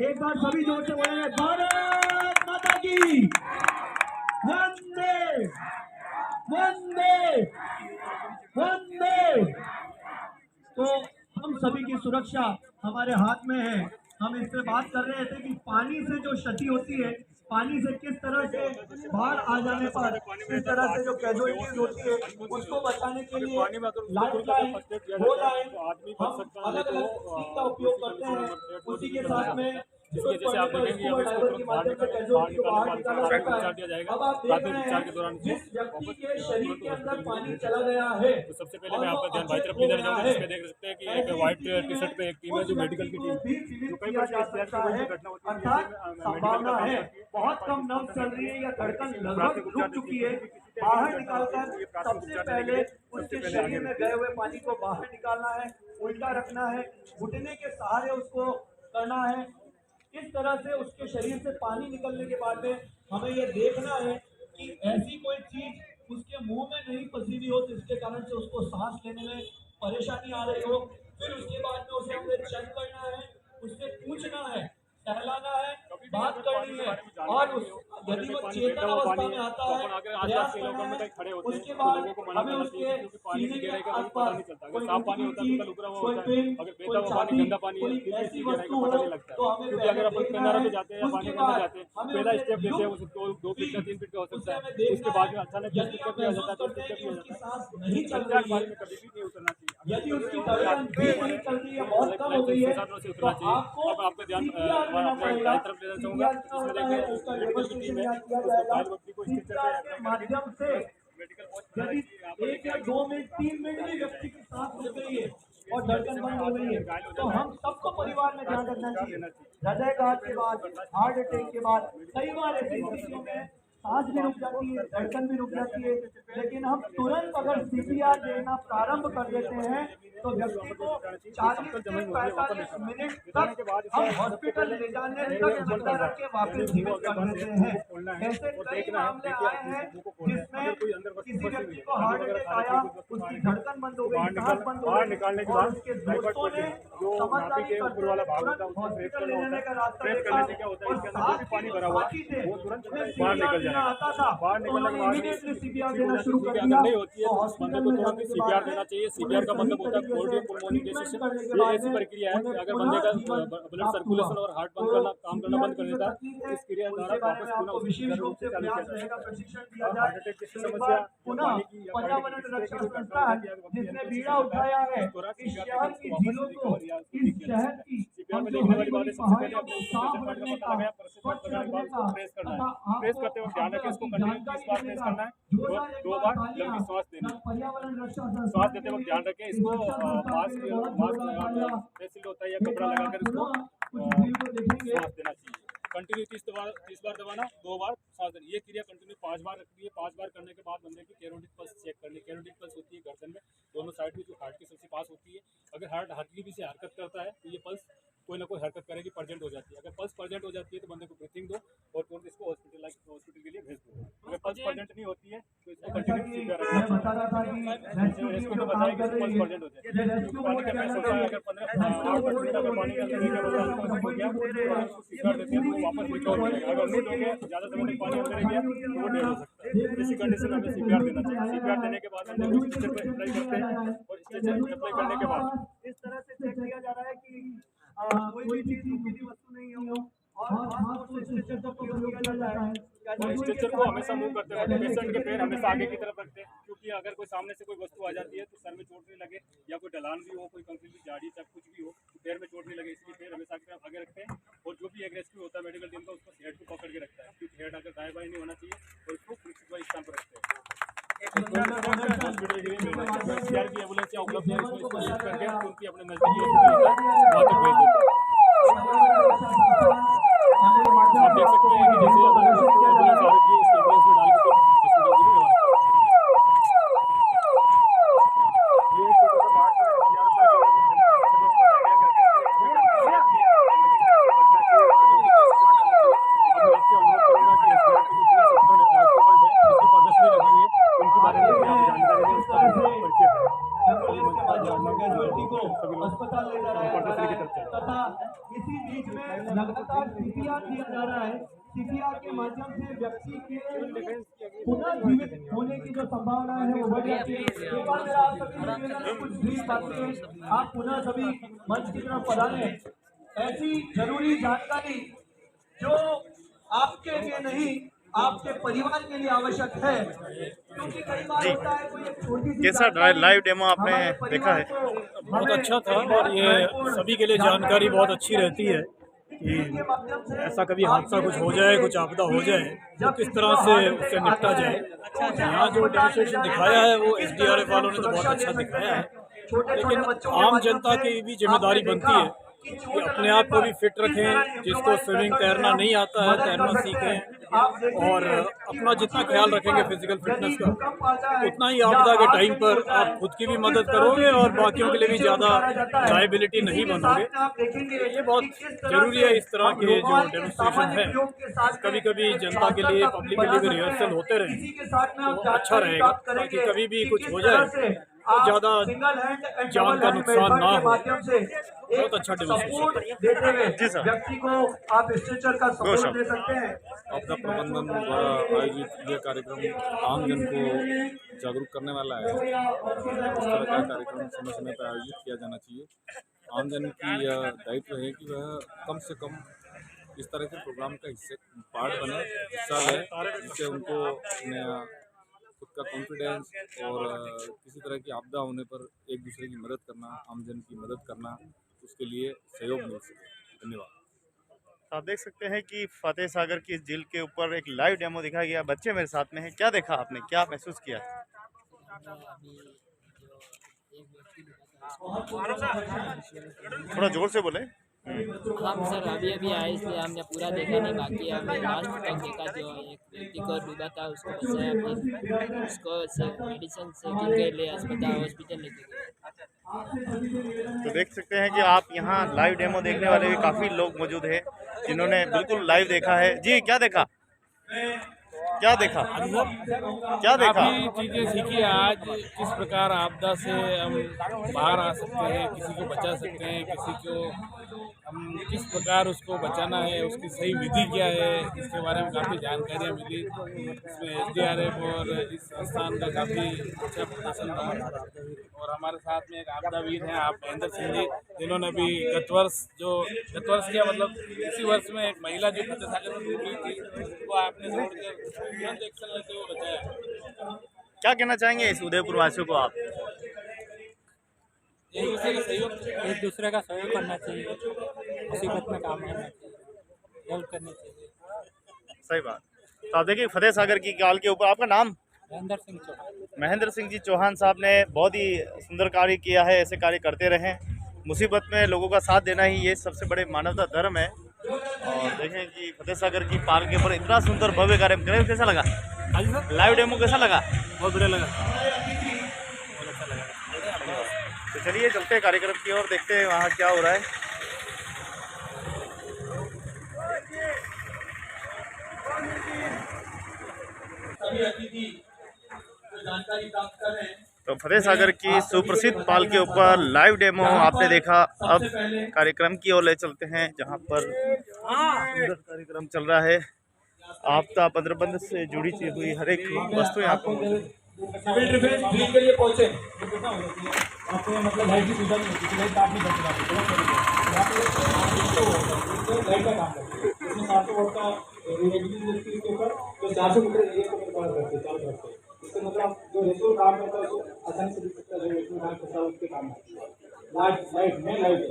एक बार सभी जोर से बोलेंगे भारत माता की, वंदे वंदे वंदे। तो हम सभी की सुरक्षा हमारे हाथ में है। हम इस पे बात कर रहे थे कि पानी से जो क्षति होती है, पानी से किस तरह से बाढ़ आ जाने पर किस तरह से जो कैजुअलिटीज होती है उसको बचाने के लिए लाइफ लाइन, वो लाइन हम अलग अलग चीज का उपयोग करते हैं। उसी के साथ में जैसे आप देखेंगे अभी इसको तुरंत बाहर निकालने के बाद उपचार दिया जाएगा। अब आप देख प्राथमिक रहे उपचार के हैं दौरान जिस व्यक्ति के शरीर के अंदर पानी चला गया है, तो सबसे पहले मैं आपका ध्यान भाई तरफ इधर जाऊंगा, जिसमें देख सकते हैं कि एक व्हाइट टी शर्ट पे एक टीम है जो मेडिकल की टीम जो कई बार जा सकता है। अर्थात संभावना है बहुत कम नब्ज चल रही है या धड़कन लगभग रुक चुकी है, बाहर निकालकर सबसे पहले उसके शरीर में गए हुए पानी को बाहर निकालना है, उल्टा रखना है, घुटने के सहारे उसको करना है। इस तरह से उसके शरीर से पानी निकलने के बाद में हमें यह देखना है कि ऐसी कोई चीज उसके मुंह में नहीं फंसी हुई हो जिसके कारण से उसको सांस लेने में परेशानी आ रही हो। फिर उसके बाद में उसे हमें चेक करना है, उससे पूछना है, टहलाना है, बात करनी है, और यदि वो चेतन अवस्था में आता है प्रयास करना है। उसके बाद हमें उसके सीने के आसपास कोई पिन, कोई चाबी, कोई ऐसी वस्तु हो तो हमें पहले देखना है। उसके बाद हमें पहला स्टेप लेते हैं, उसे उसको 2 फीट का 3 फीट का हो सकता है। देखना उसके बाद में अचानक यदि स्टेप हम भी आ महसूस जाता है, करते हैं कि स्टेप भी उसकी हो सांस जाता नहीं है। चल बारे रही है, में कभी भी नहीं उतरना चाहिए। यदि उसकी धड़कन भी नहीं चल रही है, बहुत कम हो गई है, तो आपको अब आपका ध्यान CPR देना पड़ेगा। तरफ लेना चाहूंगा, CPR इसमें होता है, देखिए उसका मेडिकल की टीम है, किया जाएगा। को CPR के माध्यम से यदि 1 या 2 मिनट 3 मिनट में व्यक्ति की सांस रुक गई है और धड़कन बंद हो गई है तो हम सबको परिवार में ध्यान रखना चाहिए। हृदयघात के बाद, हार्ट अटैक के बाद कई बार ऐसी स्थितियों में सांस भी रुक जाती है, धड़कन भी रुक जाती है, लेकिन हम तुरंत अगर CPR देना प्रारंभ कर देते हैं तो व्यक्ति को 40 से 45 मिनट तक हम हॉस्पिटल ले जाने तक जिंदा रख के वापस जीवित कर देते हैं। ऐसे कई मामले आए हैं जिसमें किसी व्यक्ति को हार्ट अटैक आया, उसकी धड़कन बंद हो गई, सांस बंद हो गई और उसके दोस्तों ने समझदारी करते तुरंत हॉस्पिटल ले जाने का रास्ता देखा और साथ ही जो साथी थे उन्हें CPR देना आता था तो उन्होंने इमीडिएटली CPR देना शुरू कर दिया। नहीं होती है तो तो हॉस्पिटल बंदे को में तुरंत जाने के CPR बाद देना चाहिए। उन्हें CPR का मतलब होता है सही कोर्डियो तरीके से पुल्मोनी ट्रीटमेंट डिसीज। करने के ये बाद ऐसी में प्रक्रिया है कि उन्हें अगर पुनः बंदे का जीवन ब्लड प्राप्त सर्कुलेशन हुआ। और हार्ट तो बंद करना काम करना CPR बंद की कर जो देता है, तकनीक है इस क्रिया उसके द्वारा बारे में वापस आपको पुनः विशेष रूप से चालू किया प्रयास जाता है। रहेगा, प्रशिक्षण दिया और जाए। हार्ट अटैक जैसी एक समस्या बार पुनः पर्यावरण रक्षा संस्थान जिसने बीड़ा उठाया है इस शहर की झीलों को, इस शहर की CPR में जो देखने हरी वाली बात भरी है, सबसे पहले पहाड़ियों अपने को उसको साफ प्रेशर रखने पता का, लगाया, प्रेशर स्वच्छ पता लगाने के रखने बाद का उसको प्रेस करना तथा है। प्रेस करते वक्त ध्यान रखें, इसको कंटिन्यू 30 बार प्रेस करना है, 2 बार लंबी सांस देनी है। पर्यावरण रक्षा सांस संस्थान देते वक्त ध्यान रखें, इसको मास्क लगाकर फेस शील्ड होता है या कपड़ा लगाकर इसको सांस देना चाहिए। कंटिन्यू 30 बार दबाना, 2 बार सांस देनी। ये क्रिया कंटिन्यू 5 बार रखनी है। 5 बार करने के बाद बंदे की कैरोटिड पल्स चेक करनी। कैरोटिड पल्स होती है गर्दन में दोनों साइड में जो हार्ट के सबसे पास होती है। अगर हार्ट हल्की भी से हरकत करता है तो ये पल्स कोई ना कोई हरकत करेगी, प्रेजेंट हो जाती है। अगर पल्स प्रेजेंट हो जाती है तो बंदे को ब्रीथिंग दो और तुरंत इसको हॉस्पिटल के लिए भेज दो। अगर पल्स प्रेजेंट नहीं होती है तो इसको कंटिन्यू मैं बता रहा था कि रेस्क्यू टीम जो काम कर रही है, ये रेस्क्यू बोट के अंदर अगर 15 पानी के अंदर लेकर हो गया तो सीखा देते हैं तो वापस रिकवर हो जाएगा। अगर नहीं दोगे ज़्यादा समय तक पानी अंदर गया तो वो डेड हो सकता है। इसी कंडीशन में हमें CPR देना चाहिए। CPR देने के बाद हम लोग स्ट्रेचर पे अप्लाई करते हैं और स्ट्रेचर अप्लाई करने के बाद इस तरह से चेक किया जा रहा है कि कोई भी चीज नुकीली वस्तु नहीं हो और हाथ को स्ट्रेचर का प्रयोग किया जाता है। और स्ट्रेचर को हमेशा मूव करते वक्त पेशेंट के पैर हमेशा आगे की तरफ रखते हैं, क्योंकि अगर कोई सामने से कोई वस्तु आ जाती है तो सर में चोट नहीं लगे या कोई ढलान भी हो, कोई कंक्रीट की झाड़ी चाहे कुछ भी हो तो पैर में चोट नहीं लगे, इसलिए पैर हमेशा आगे रखते हैं। और जो भी एक रेस्क्यू होता है मेडिकल टीम का उसको हेड को पकड़ के रखता है, क्योंकि हेड अगर दाएं बाएं नहीं होना चाहिए और उसको सुरक्षित वाइज स्थान पर रखते हैं। हॉस्पिटल के लिए CPR की एम्बुलेंस या उपलब्ध है, इसको शिफ्ट करके उनकी अपने नजदीकी हॉस्पिटल वहाँ तक भेज देते हैं। आप देख सकते हैं कि जैसे एम्बुलेंस आ रही है, इस एम्बुलेंस में डाल के हॉस्पिटल के लिए रवाना ये छोटा सा पार्ट है हथियार का जो प्रदर्शनी लगी हुई है उनके बारे में जानकारी दें, उसका परिचय कैजुअलिटी को अस्पताल ले जा रहा है तथा इसी बीच में लगातार CPR दिया जा रहा है। CPR के माध्यम से व्यक्ति के पुनः जीवित होने की जो संभावना है वो बढ़ जाती है। एक बार मेरा आप सभी से निवेदन है, कुछ ब्रीफ बातें आप पुनः सभी मंच की तरफ पधारें। ऐसी जरूरी जानकारी जो आपके लिए नहीं आपके परिवार के लिए आवश्यक है, क्योंकि कई बार होता है कोई एक छोटी सी कैसा लाइव डेमो आपने देखा है? बहुत अच्छा था और ये सभी के लिए जानकारी बहुत अच्छी रहती है कि ऐसा कभी हादसा कुछ हो जाए, कुछ आपदा हो जाए तो किस तरह से उससे निपटा जाए। यहाँ जो डेमोस्ट्रेशन दिखाया है वो SDRF वालों ने तो बहुत अच्छा दिखाया है, लेकिन आम जनता की भी जिम्मेदारी बनती है कि अपने आप को भी फिट रखें। जिसको स्विमिंग तैरना नहीं आता है तैरना सीखें, और अपना जितना ख्याल रखेंगे फिजिकल फिटनेस का उतना ही आपदा के टाइम पर आप खुद की भी मदद करोगे और बाकियों के लिए भी ज़्यादा लायबिलिटी नहीं बनोगे। ये बहुत ज़रूरी है। इस तरह के जो डेमोन्स्ट्रेशन है कभी कभी जनता के लिए, पब्लिक के लिए भी रिहर्सल होते रहे तो अच्छा रहेगा, ताकि कभी भी कुछ हो जाए तो ज़्यादा जान का नुकसान ना हो। बहुत अच्छा डेमोन्स्ट्रेशन। व्यक्ति को आप स्ट्रेचर का सपोर्ट दे सकते हैं। आपदा प्रबंधन द्वारा आयोजित यह कार्यक्रम आम जन को जागरूक करने वाला है। इस तरह का कार्यक्रम समय समय पर आयोजित किया जाना चाहिए। आम जन की यह दायित्व है कि वह कम से कम इस तरह के प्रोग्राम का पार्ट बने, हिस्सा लें, जिससे उनको अपने खुद का कॉन्फिडेंस और किसी तरह की आपदा होने पर एक दूसरे की मदद करना, आम जन की मदद करना, उसके लिए सहयोग मिल सके। धन्यवाद। आप देख सकते हैं कि फतेह सागर की झील के ऊपर एक लाइव डेमो दिखाया गया। बच्चे मेरे साथ में हैं। क्या देखा आपने, क्या महसूस किया? थोड़ा जोर से बोले। हम सर अभी आए इसलिए हमने पूरा देखा नहीं, बाकी हमने लास्ट तक देखा। जो एक व्यक्ति को डूबा था उसको बचाया, फिर उसको मेडिसिन से के लिए हॉस्पिटल लेके गए। तो देख सकते हैं कि आप यहाँ लाइव डेमो देखने वाले भी काफ़ी लोग मौजूद हैं जिन्होंने बिल्कुल लाइव देखा है। जी, क्या देखा? क्या देखा? क्या देखा? चीज़ें सीखी आज, किस प्रकार आपदा से हम बाहर आ सकते हैं, किसी को बचा सकते हैं, किसी को हम किस प्रकार उसको बचाना है, उसकी सही विधि क्या है, इसके बारे में काफ़ी जानकारियाँ मिली। इसमें SDRF और इस संस्थान का काफ़ी अच्छा प्रदर्शन रहा। और हमारे साथ में एक आपदावीर हैं आप महेंद्र सिंह जी, जिन्होंने अभी गत वर्ष क्या मतलब इसी वर्ष में एक महिला जो फतेह सागर में डूब रही थी वो आपने तुरंत एक्शन लेते हुए बचाया। क्या कहना चाहेंगे इस उदयपुर वासियों को आप? एक दूसरे का सहयोग करना चाहिए, मुसीबत में काम करना चाहिए, हेल्प करनी चाहिए। सही बात। तो आप देखिए फतेह सागर की गाल के ऊपर, आपका नाम? महेंद्र सिंह जी चौहान साहब ने बहुत ही सुंदर कार्य किया है। ऐसे कार्य करते रहें। मुसीबत में लोगों का साथ देना ही ये सबसे बड़े मानवता धर्म है। और देखें कि फतेह सागर की पाल के ऊपर इतना सुंदर भव्य कार्यक्रम कैसा लगा? लाइव डेमो कैसा लगा? बहुत बढ़िया लगा। तो चलिए चलते हैं कार्यक्रम की ओर, देखते हैं वहाँ क्या हो रहा है। सभी अतिथि जानकारी प्राप्त कर रहे हैं। तो फतेह सागर की सुप्रसिद्ध पाल के ऊपर लाइव डेमो आपने देखा। अब कार्यक्रम की ओर ले चलते हैं जहाँ पर सुंदर कार्यक्रम चल रहा है। आपदा प्रबंधन से जुड़ी हुई हर एक वस्तु यहाँ पर सिविल डिफेंस ड्रिल के लिए पहुंचे। आपको मतलब लाइट की सुविधा नहीं होती, लाइट काट नहीं सकते। लाइट का काम करते हैं इसमें 700 वोल्ट का रेगुलेटरी के ऊपर जो 400 मीटर एरिया को कंट्रोल करते हैं, चालू करते हैं। इसका मतलब जो रेगुलर काम करता है उसको आसानी से दिख सकता है, जो रेगुलर काम करता है उसके काम करता है। लाइट में लाइट है।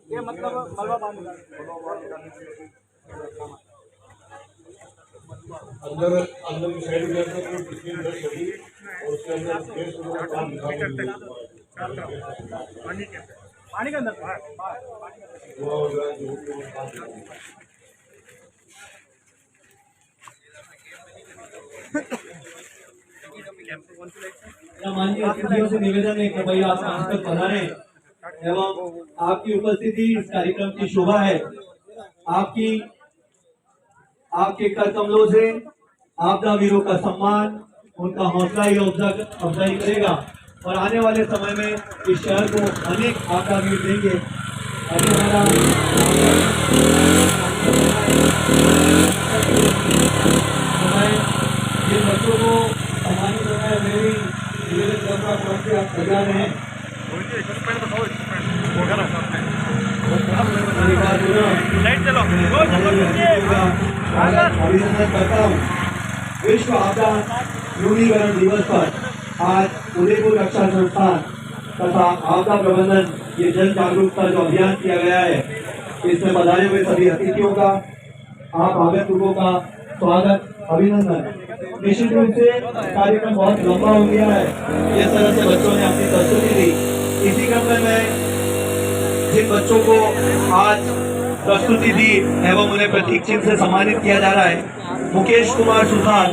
ये मतलब मलबा बांध अंदर की साइड में और उसके अंदर पानी के अंदर माननीय अतिथियों से निवेदन है कि भाई आप मंच पर पधारें एवं आपकी उपस्थिति इस कार्यक्रम की शोभा है। आपके कर कमलों से आपदा वीरों का सम्मान, उनका हौसला ही अफजाई करेगा और आने वाले समय में इस शहर को अनेक आपदा वीर देंगे। अभिनंदन करता हूँ। विश्व आपदा न्यूनीकरण दिवस पर आज उदयपुर रक्षा संस्थान तथा आपदा प्रबंधन ये जन जागरूकता जो अभियान किया गया है, इसमें पधारे हुए सभी अतिथियों का, आप आगंतुकों का स्वागत, अभिनंदन। निश्चित रूप से कार्यक्रम बहुत लंबा हो गया है, जिस तरह से बच्चों ने अपनी प्रस्तुति दी, इसी क्रम में मैं जिन बच्चों को आज प्रस्तुति दी एवं उन्हें प्रतीक चिन्ह से सम्मानित किया जा रहा है, मुकेश कुमार सुथार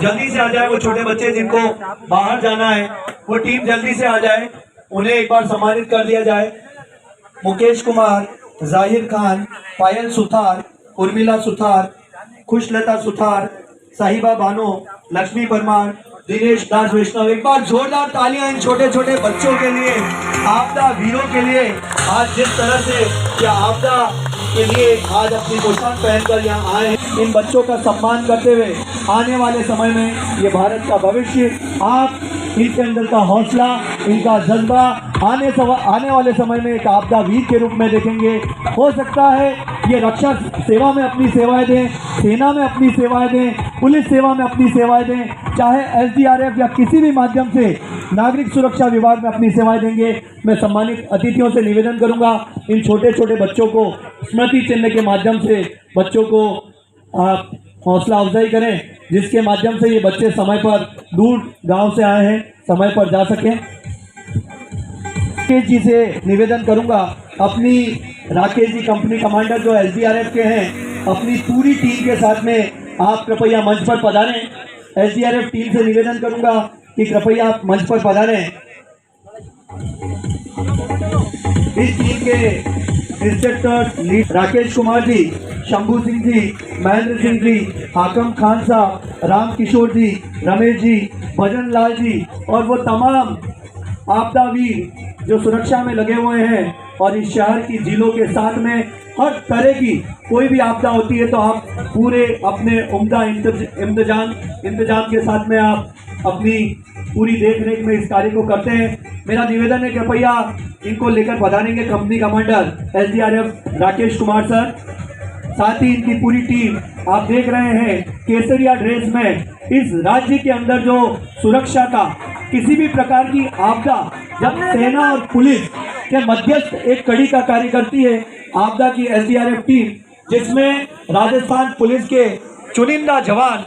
जल्दी से आ जाए। वो छोटे बच्चे जिनको बाहर जाना है वो टीम जल्दी से आ जाए, उन्हें एक बार सम्मानित कर दिया जाए। मुकेश कुमार, जाहिर खान, पायल सुथार, उर्मिला सुथार, खुशलता सुथार, साहिबा बानो, लक्ष्मी परमार, दिनेश दास वैष्णव। एक बार जोरदार तालियां इन छोटे छोटे बच्चों के लिए, आपदा वीरों के लिए। आज जिस तरह से ये आपदा के लिए आज अपनी पोशाक पहनकर यहाँ आए, इन बच्चों का सम्मान करते हुए आने वाले समय में ये भारत का भविष्य, आप इनके अंदर का हौसला, इनका जज्बा आने वाले समय में एक आपदा वीर के रूप में देखेंगे। हो सकता है ये रक्षा सेवा में अपनी सेवाएं दें, सेना में अपनी सेवाएं दें, पुलिस सेवा में अपनी सेवाएं दें, चाहे SDRF या किसी भी माध्यम से नागरिक सुरक्षा विभाग में अपनी सेवाएं देंगे। मैं सम्मानित अतिथियों से निवेदन करूंगा, इन छोटे छोटे बच्चों को स्मृति चिन्ह के माध्यम से बच्चों को आप हौसला अफजाई करें, जिसके माध्यम से ये बच्चे समय पर दूर गांव से आए हैं, समय पर जा सकें। राकेश जी से निवेदन करूंगा, अपनी राकेश जी कंपनी कमांडर जो SDRF के हैं, अपनी पूरी टीम के साथ में आप कृपया मंच पर पधारें। SDRF टीम से निवेदन करूंगा कि कृपया आप मंच पर पधारें। इस टीम के इंस्ट्रक्टर लीड राकेश कुमार जी, शंभू सिंह जी, महेंद्र सिंह जी, हाकम खान साहब, राम किशोर जी, रमेश जी, भजन लाल जी और वो तमाम आपदा वीर जो सुरक्षा में लगे हुए हैं। और इस शहर की जिलों के साथ में हर तरह की कोई भी आपदा होती है तो आप पूरे अपने उम्दा इंतजाम के साथ में आप अपनी पूरी देख रेख में इस कार्य को करते हैं। मेरा निवेदन है कृपया इनको लेकर पधारेंगे company commander SDRF Rakesh Kumar sir, साथ ही इनकी पूरी टीम। आप देख रहे हैं केसरिया ड्रेस में इस राज्य के अंदर जो सुरक्षा का किसी भी प्रकार की आपदा जब सेना और पुलिस के मध्यस्थ एक कड़ी का कार्य करती है, आपदा की SDRF टीम, जिसमें राजस्थान पुलिस के चुनिंदा जवान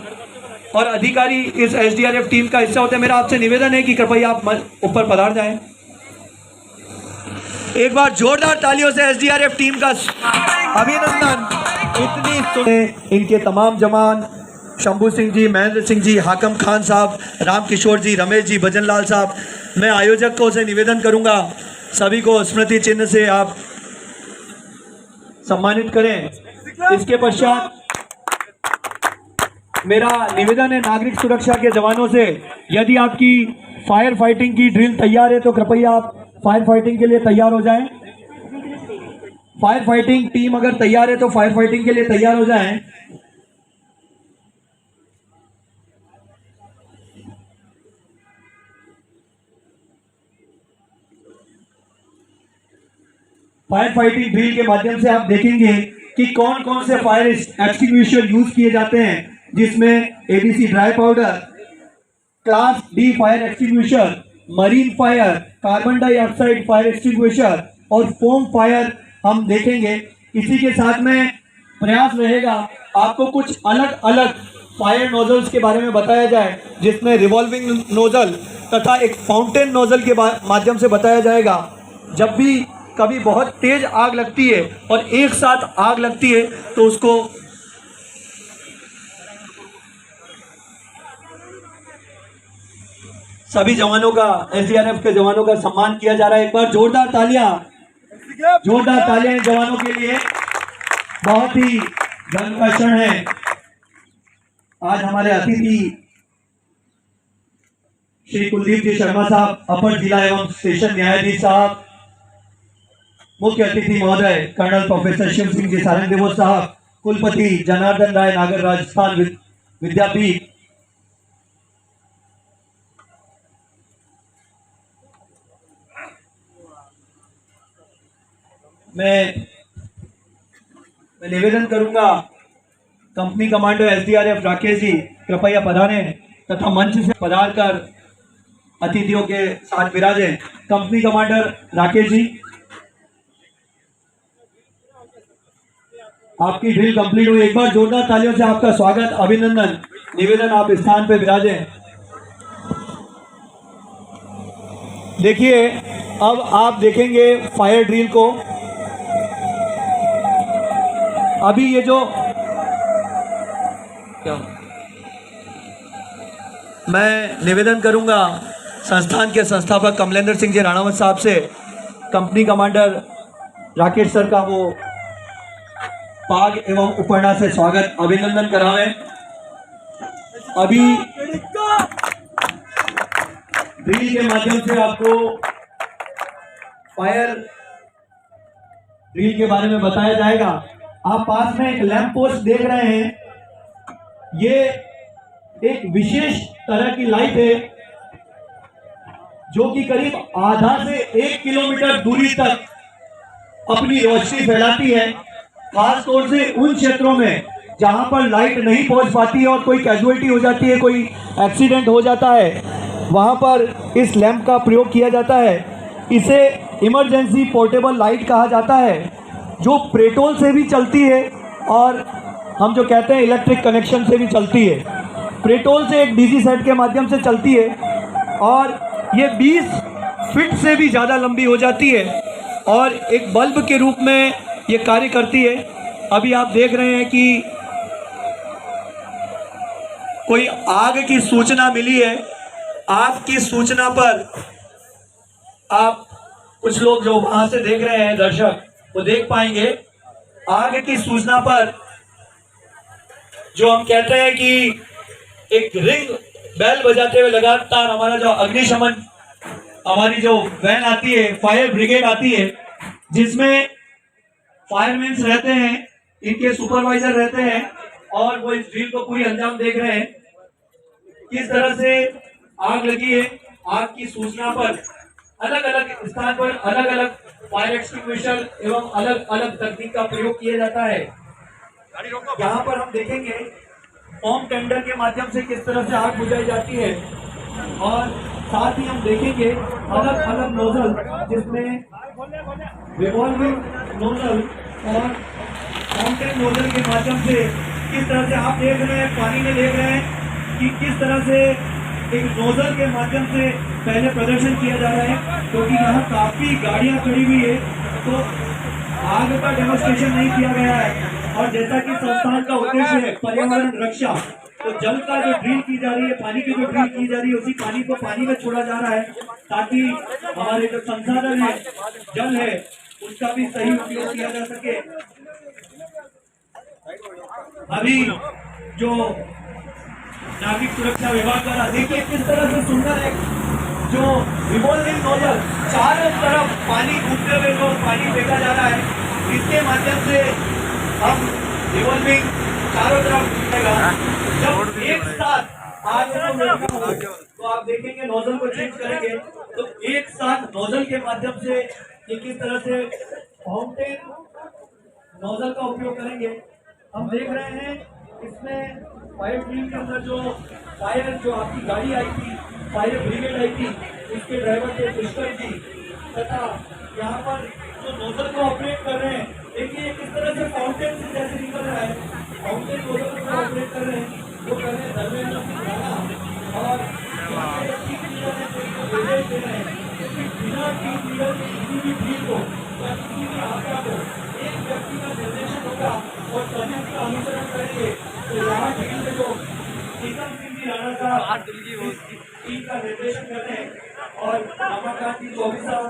और अधिकारी इस SDRF टीम का हिस्सा होते हैं। मेरा आपसे निवेदन है कि कृपया आप ऊपर पधार जाएं। एक बार जोरदार तालियों से SDRF टीम का अभिनंदन। इनके तमाम जवान शंभू सिंह जी, महेंद्र सिंह जी, हाकम खान साहब, राम किशोर जी, रमेश जी, भजन लाल साहब। मैं आयोजकों से निवेदन करूंगा सभी को स्मृति चिन्ह से आप सम्मानित करें। इसके पश्चात मेरा निवेदन है नागरिक सुरक्षा के जवानों से, यदि आपकी फायर फाइटिंग की ड्रिल तैयार है तो कृपया आप फायर फाइटिंग के लिए तैयार हो जाएं। फायर फाइटिंग टीम अगर तैयार है तो फायर फाइटिंग के लिए तैयार हो जाएं। फायर फाइटिंग ड्रिल के माध्यम से आप देखेंगे कि कौन कौन से फायर एक्सटिंग्विशर यूज किए जाते हैं, जिसमें ABC dry powder, class D fire extinguisher, marine fire, carbon dioxide fire extinguisher और फोम फायर हम देखेंगे। इसी के साथ में प्रयास रहेगा आपको कुछ अलग अलग फायर नोजल्स के बारे में बताया जाए, जिसमें रिवॉल्विंग नोजल तथा एक फाउंटेन नोजल के माध्यम से बताया जाएगा। जब भी कभी बहुत तेज आग लगती है और एक साथ आग लगती है तो उसको सभी जवानों का, SDRF के जवानों का सम्मान किया जा रहा है। एक बार जोरदार तालियां इन जवानों के लिए। बहुत ही गर्व का क्षण है। आज हमारे अतिथि श्री कुलदीप जी शर्मा साहब, अपर जिला एवं स्टेशन न्यायाधीश साहब, मुख्य अतिथि महोदय कर्नल प्रोफेसर शिव सिंह जी सारंगदेव साहब, कुलपति जनार्दन राय नागर राजस्थान विद्यापीठ, मैं मैं निवेदन करूंगा company commander SDRF Rakesh ji कृपया पधारें तथा मंच से पधार कर अतिथियों के साथ विराजें। कंपनी कमांडर राकेश जी, आपकी ड्रिल कंप्लीट हुई। एक बार जोरदार तालियों से आपका स्वागत, अभिनंदन। निवेदन आप स्थान पर विराजें। देखिए, अब आप देखेंगे फायर ड्रिल को। अभी ये जो मैं निवेदन करूंगा संस्थान के संस्थापक कमलेंद्र सिंह जी राणावत साहब से कंपनी कमांडर राकेश सर का वो पाग एवं उपरना से स्वागत अभिनंदन करावें। अभी ड्रिल के माध्यम से आपको फायर ड्रिल के बारे में बताया जाएगा। आप पास में एक लैंप पोस्ट देख रहे हैं, ये एक विशेष तरह की लाइट है जो कि करीब आधा से 1 किलोमीटर दूरी तक अपनी रोशनी फैलाती है, खास तौर से उन क्षेत्रों में जहां पर लाइट नहीं पहुंच पाती है और कोई कैजुअलिटी हो जाती है, कोई एक्सीडेंट हो जाता है, वहां पर इस लैंप का प्रयोग किया जाता है। इसे इमरजेंसी पोर्टेबल लाइट कहा जाता है, जो पेट्रोल से भी चलती है और हम जो कहते हैं इलेक्ट्रिक कनेक्शन से भी चलती है। पेट्रोल से एक डीसी सेट के माध्यम से चलती है और ये 20 फीट से भी ज़्यादा लंबी हो जाती है और एक बल्ब के रूप में ये कार्य करती है। अभी आप देख रहे हैं कि कोई आग की सूचना मिली है। आग की सूचना पर आप कुछ लोग जो वहां से देख रहे हैं दर्शक वो देख पाएंगे। आग की सूचना पर जो हम कहते हैं कि एक रिंग बेल बजाते हुए लगातार हमारा जो अग्निशमन हमारी जो वैन आती है, फायर ब्रिगेड आती है, जिसमें फायरमैन रहते हैं, इनके सुपरवाइजर रहते हैं और वो इस ड्रिल को पूरी अंजाम देख रहे हैं। किस तरह से आग लगी है, आग की सूचना पर अलग अलग स्थान पर अलग अलग फायर एक्सटिंग्विशर एवं अलग अलग तकनीक का प्रयोग किया जाता है। यहाँ पर हम देखेंगे फॉर्म टेंडर के माध्यम से किस तरह से आग बुझाई जाती है और साथ ही हम देखेंगे अलग अलग नोजल, जिसमें रिवॉल्विंग नोजल और फाउंटेन नोजल के माध्यम से किस तरह से आप देख रहे हैं, पानी में देख रहे हैं कि किस तरह से एक नोजल के माध्यम से पहले प्रदर्शन किया जा रहा है, क्योंकि यहाँ काफी गाड़ियां खड़ी हुई है तो आग का डेमोन्स्ट्रेशन नहीं किया गया है। और जैसा कि संस्थान का उद्देश्य है पर्यावरण रक्षा, तो जल का जो ड्रिल की जा रही है, पानी की जो ड्रिल की जा रही है, उसी पानी को पानी में छोड़ा जा रहा है ताकि हमारे जो संसाधन है, जल है, उसका भी सही उपयोग किया जा सके। अभी जो नागरिक सुरक्षा विभाग द्वारा देखिए किस तरह से सुंदर है जो रिवॉल्विंग नोजल, चारों तरफ पानी घूमते हुए जो पानी फेंका जा रहा है, इसके माध्यम से हम रिवॉल्विंग चारों तरफ घूमेगा। जब एक साथ आग तो आप देखेंगे नोजल को चेंज करेंगे तो एक साथ नोजल के माध्यम से ये किस तरह से फाउंटेन नोजल का उपयोग करेंगे। हम देख रहे हैं इसमें फायर ड्रिल के अंदर जो फायर जो आपकी गाड़ी आई थी, फायर ब्रिगेड आई थी, इसके ड्राइवर थे पुष्कर जी तथा यहाँ पर जो नोजल को ऑपरेट कर रहे हैं, देखिए किस तरह से फाउंटेन से जैसे निकल रहा है, फाउंटेन नोजल को ऑपरेट कर रहे हैं, वो कर रहे हैं धर्मेंद्र सिंह राणा और बिना टीम लीडर किसी भी ड्रिल को या किसी भी आपदा को एक व्यक्ति का निर्देशन होगा और सभी उसका अनुसरण करेंगे। तो यहाँ टीम में जो टीकम सिंह जी राणा साहब टीम का निर्देशन कर रहे हैं और रमाकांत जी चौबे साहब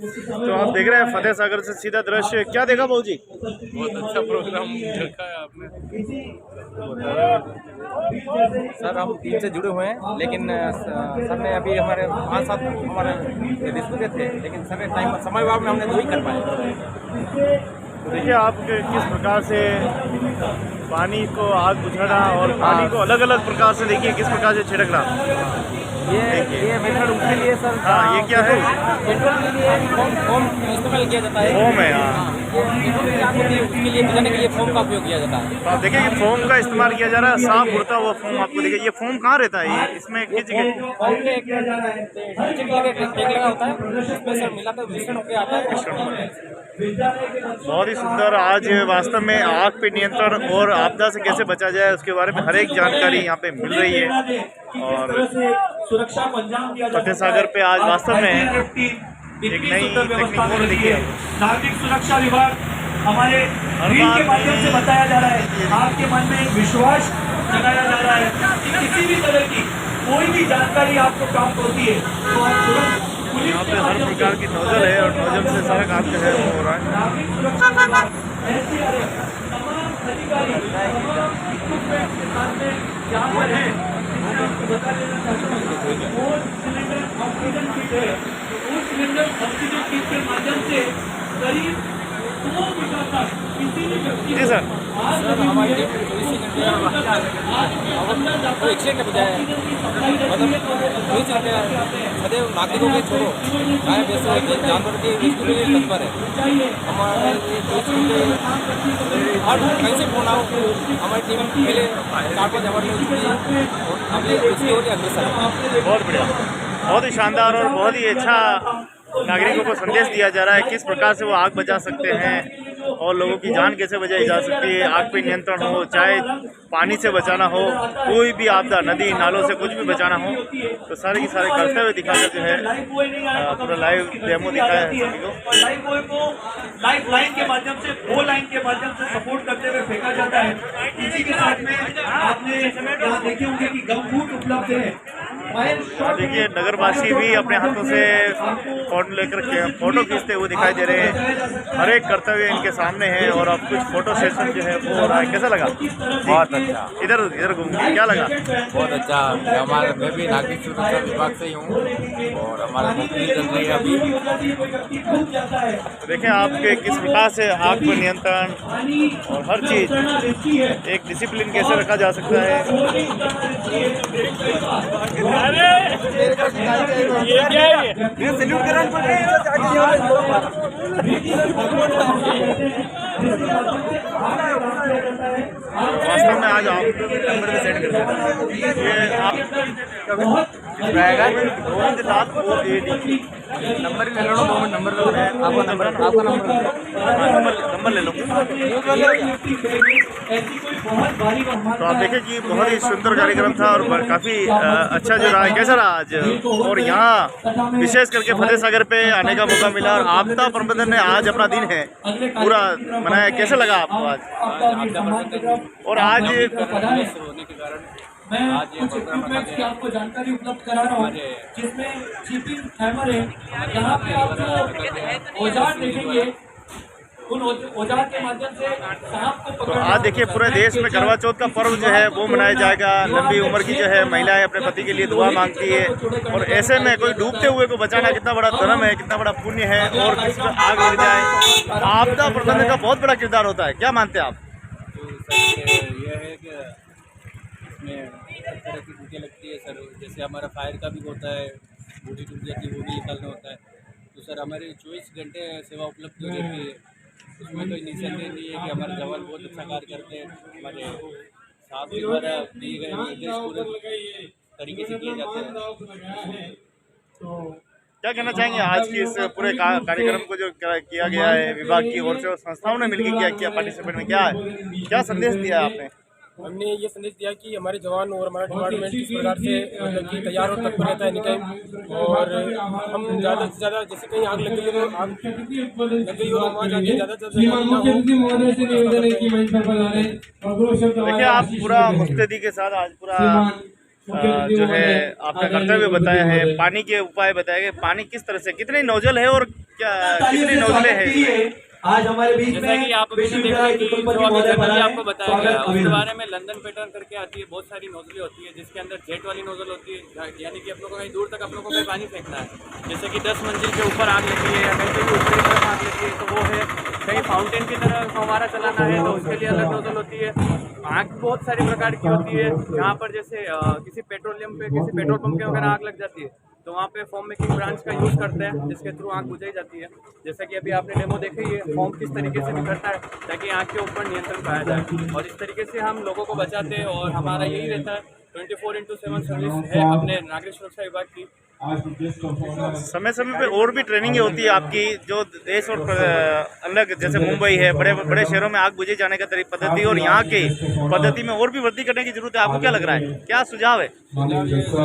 तो आप देख रहे हैं फतेह सागर से सीधा दृश्य। क्या देखा बाबू जी? बहुत अच्छा प्रोग्राम देखा है आपने। सर हम टीम से जुड़े हुए हैं, लेकिन सर ने अभी हमारे 5-7 हमारे डिस्प्ले थे, लेकिन सर ने टाइम समय भाव में हमने 2 ही कर पाए। तो देखिए आप किस प्रकार से पानी को आग बुझाना और पानी को अलग अलग प्रकार से देखिए किस प्रकार से छिड़कना। ये मेथड उसके लिए सर। हाँ, ये क्या है? पेट्रोल के लिए फोम इस्तेमाल किया जाता है। फोम है, हाँ। पेट्रोल की आग होती है, उसके लिए बुझाने के लिए फोम का उपयोग किया जाता है। तो आप देखिए ये फोम का इस्तेमाल किया जा रहा है, साफ उड़ता हुआ फोम। आपको देखिए ये फोम कहाँ रहता है, ये इसमें किस जगह? फोम के एक नीचे की जगह टैग लगा होता है, उसमें सर मिलाकर मिश्रण होकर आता है। बहुत ही सुंदर। आज वास्तव में आग पे नियंत्रण और आपदा से कैसे बचा जाए उसके बारे में हर एक जानकारी यहाँ पे मिल रही है। और सुरक्षा को अंजाम दिया फतेह सागर पे आज वास्तव में एक नई तकनीक और देखिए। नागरिक सुरक्षा विभाग हमारे रील के माध्यम से बताया जा रहा है, आपके मन में एक विश्वास जगाया जा रहा है कि किसी भी तरह की कोई भी जानकारी आपको प्राप्त होती है तो आप तुरंत यहाँ पे हर प्रकार की नोजल है और नोजल से सारा काम जो है वो हो रहा है। नागरिक सुरक्षा विभाग SDRF तमाम अधिकारी तमाम इक्विपमेंट के साथ में यहाँ पर है। मैं आपको बता देना चाहता हूँ, वो सिलेंडर ऑक्सीजन किट है, उस सिलेंडर ऑक्सीजन किट के माध्यम से करीब 2 मीटर तक किसी भी व्यक्ति जी सर। हमारी टीम 24 घंटे एक्सीडेंट के बजाय मतलब 24 घंटे सदैव नागरिकों के छोड़ो चाहे वैसे जानवर के रेस्क्यू के लिए तत्पर है। हमारे 24 घंटे हर कैसे फोन आओ हमारी टीम पहले 4-5 आवर में हमने रेस्क्यू हो गया अग्रसर। बहुत बढ़िया, बहुत ही शानदार और बहुत ही अच्छा नागरिकों को संदेश दिया जा रहा है किस प्रकार से वो आग बचा सकते हैं और लोगों की जान कैसे बचाई जा सकती है। आग पे नियंत्रण हो, चाहे पानी से बचाना हो, कोई भी आपदा, नदी नालों से कुछ भी बचाना हो, तो सारे के सारे करते हुए दिखाकर जो है पूरा लाइव डेमो दिखाया है सभी को। लाइफ बॉय को लाइफ लाइन के माध्यम से, वो लाइन के माध्यम से सपोर्ट करते हुए फेंका जाता है। इसी के साथ में आपने यहाँ देखे होंगे कि गमबूट उपलब्ध है। देखिए नगरवासी भी अपने हाथों से फोटो लेकर फोटो खींचते हुए दिखाई दे रहे हैं। हर एक कर्तव्य इनके सामने है और अब कुछ फोटो सेशन जो है वो हो रहा है। कैसा लगा? बहुत अच्छा। इधर घूम के क्या लगा? बहुत अच्छा। हमारे मैं भी नागरिक सुरक्षा विभाग से ही हूँ और हमारा नौकरी चल रही है अभी। देखें आपके किस प्रकार से आग पर नियंत्रण और हर चीज एक डिसिप्लिन कैसे रखा जा सकता है। ये क्या है? सैल्यूट वास्तव में आज आप नंबर में सेंड कर देना। ये आप नंबर ले लो, 2 मिनट नंबर लो, आपका नंबर ले लो। तो आप देखें कि बहुत ही सुंदर कार्यक्रम था और काफ़ी अच्छा जो रहा है। कैसा रहा आज? और यहाँ विशेष करके फतेह सागर पे आने का मौका मिला और आपदा प्रबंधन ने आज अपना दिन है पूरा मनाया। कैसा लगा आपको आज? और आज होने के कारण मैं कुछ इक्विपमेंट्स की आपको जानकारी उपलब्ध करा रहा हूँ, जिसमें चिपिंग हैमर है। यहाँ पे आप जो औजार देखेंगे उन औजार के माध्यम से सांप को तो आज देखिए पूरे देश में करवा चौथ का पर्व जो है वो मनाया जाएगा। लंबी उम्र की जो है महिलाएं अपने पति के लिए दुआ मांगती है और ऐसे में कोई डूबते हुए को बचाना कितना बड़ा धर्म है, कितना बड़ा पुण्य है। और किसी में आग लग जाए, आपदा प्रबंधन का बहुत बड़ा किरदार होता है। क्या मानते हैं आप? ये है कि इसमें हर तरह की ड्यूटियाँ लगती है सर। जैसे हमारा फायर का भी होता है, ड्यूटी टूट जाती है वो भी निकालना होता है। तो सर हमारे 24 घंटे सेवा उपलब्ध हो रहती है। उसमें कोई निसंदेह नहीं है कि हमारे जवान बहुत अच्छा कार्य करते हैं। हमारे साथ के द्वारा दिए गए निर्देश पूरे तरीके से किए जाते हैं। क्या कहना चाहेंगे आज की इस पूरे कार्यक्रम को जो किया गया है विभाग की ओर से और संस्थाओं ने मिलकर किया पार्टिसिपेट में, क्या संदेश दिया है आपने? हमने ये संदेश दिया कि हमारे जवान और हमारा डिपार्टमेंट किस प्रकार से मतलब कि तैयार और तत्पर रहता है एनी टाइम। और हम ज़्यादा से ज़्यादा जैसे कहीं आग लग गई है तो आग लग गई और वहाँ जाके ज़्यादा से ज़्यादा। देखिए आप पूरा मुस्तैदी के साथ आज पूरा जो है आपका कर्तव्य बताया है, पानी के उपाय बताए गए। पानी किस तरह से, कितनी नोजल है और क्या कितनी नोजलें हैं? आज हमारे बीच जैसा कि आप अभी देखा कि जो अभी जनरली आपको बताया गया उसके बारे में लंदन पैटर्न करके आती है। बहुत सारी नोजलें होती है जिसके अंदर जेट वाली नोजल होती है, यानी कि अपनों को कहीं दूर तक अपनों को कहीं पानी फेंकना है। जैसे कि 10 मंजिल के ऊपर आग लगी है या कहीं पे भी ऊपर की तरफ आग लगी है तो वो है कहीं फाउंटेन की तरह फव्वारा चलाना है तो उसके लिए अलग नोजल होती है। आग बहुत सारी प्रकार की होती है। यहाँ पर जैसे किसी पेट्रोलियम पे किसी पेट्रोल पंप के अगर आग लग जाती है तो वहाँ पे फोम मेकिंग ब्रांच का यूज़ करते हैं जिसके थ्रू आग बुझाई जाती है। जैसा कि अभी आपने डेमो देखी है फोम किस तरीके से निकलता है ताकि आग के ऊपर नियंत्रण पाया जाए, और इस तरीके से हम लोगों को बचाते हैं। और हमारा यही रहता है 24/7 सर्विस है अपने नागरिक सुरक्षा विभाग की। समय समय पे और भी ट्रेनिंग होती है आपकी जो देश और अलग जैसे मुंबई है, बड़े बड़े शहरों में आग बुझे जाने का पद्धति और यहाँ की पद्धति में और भी वृद्धि करने की जरूरत है। आपको क्या लग रहा है, क्या सुझाव है? जैसे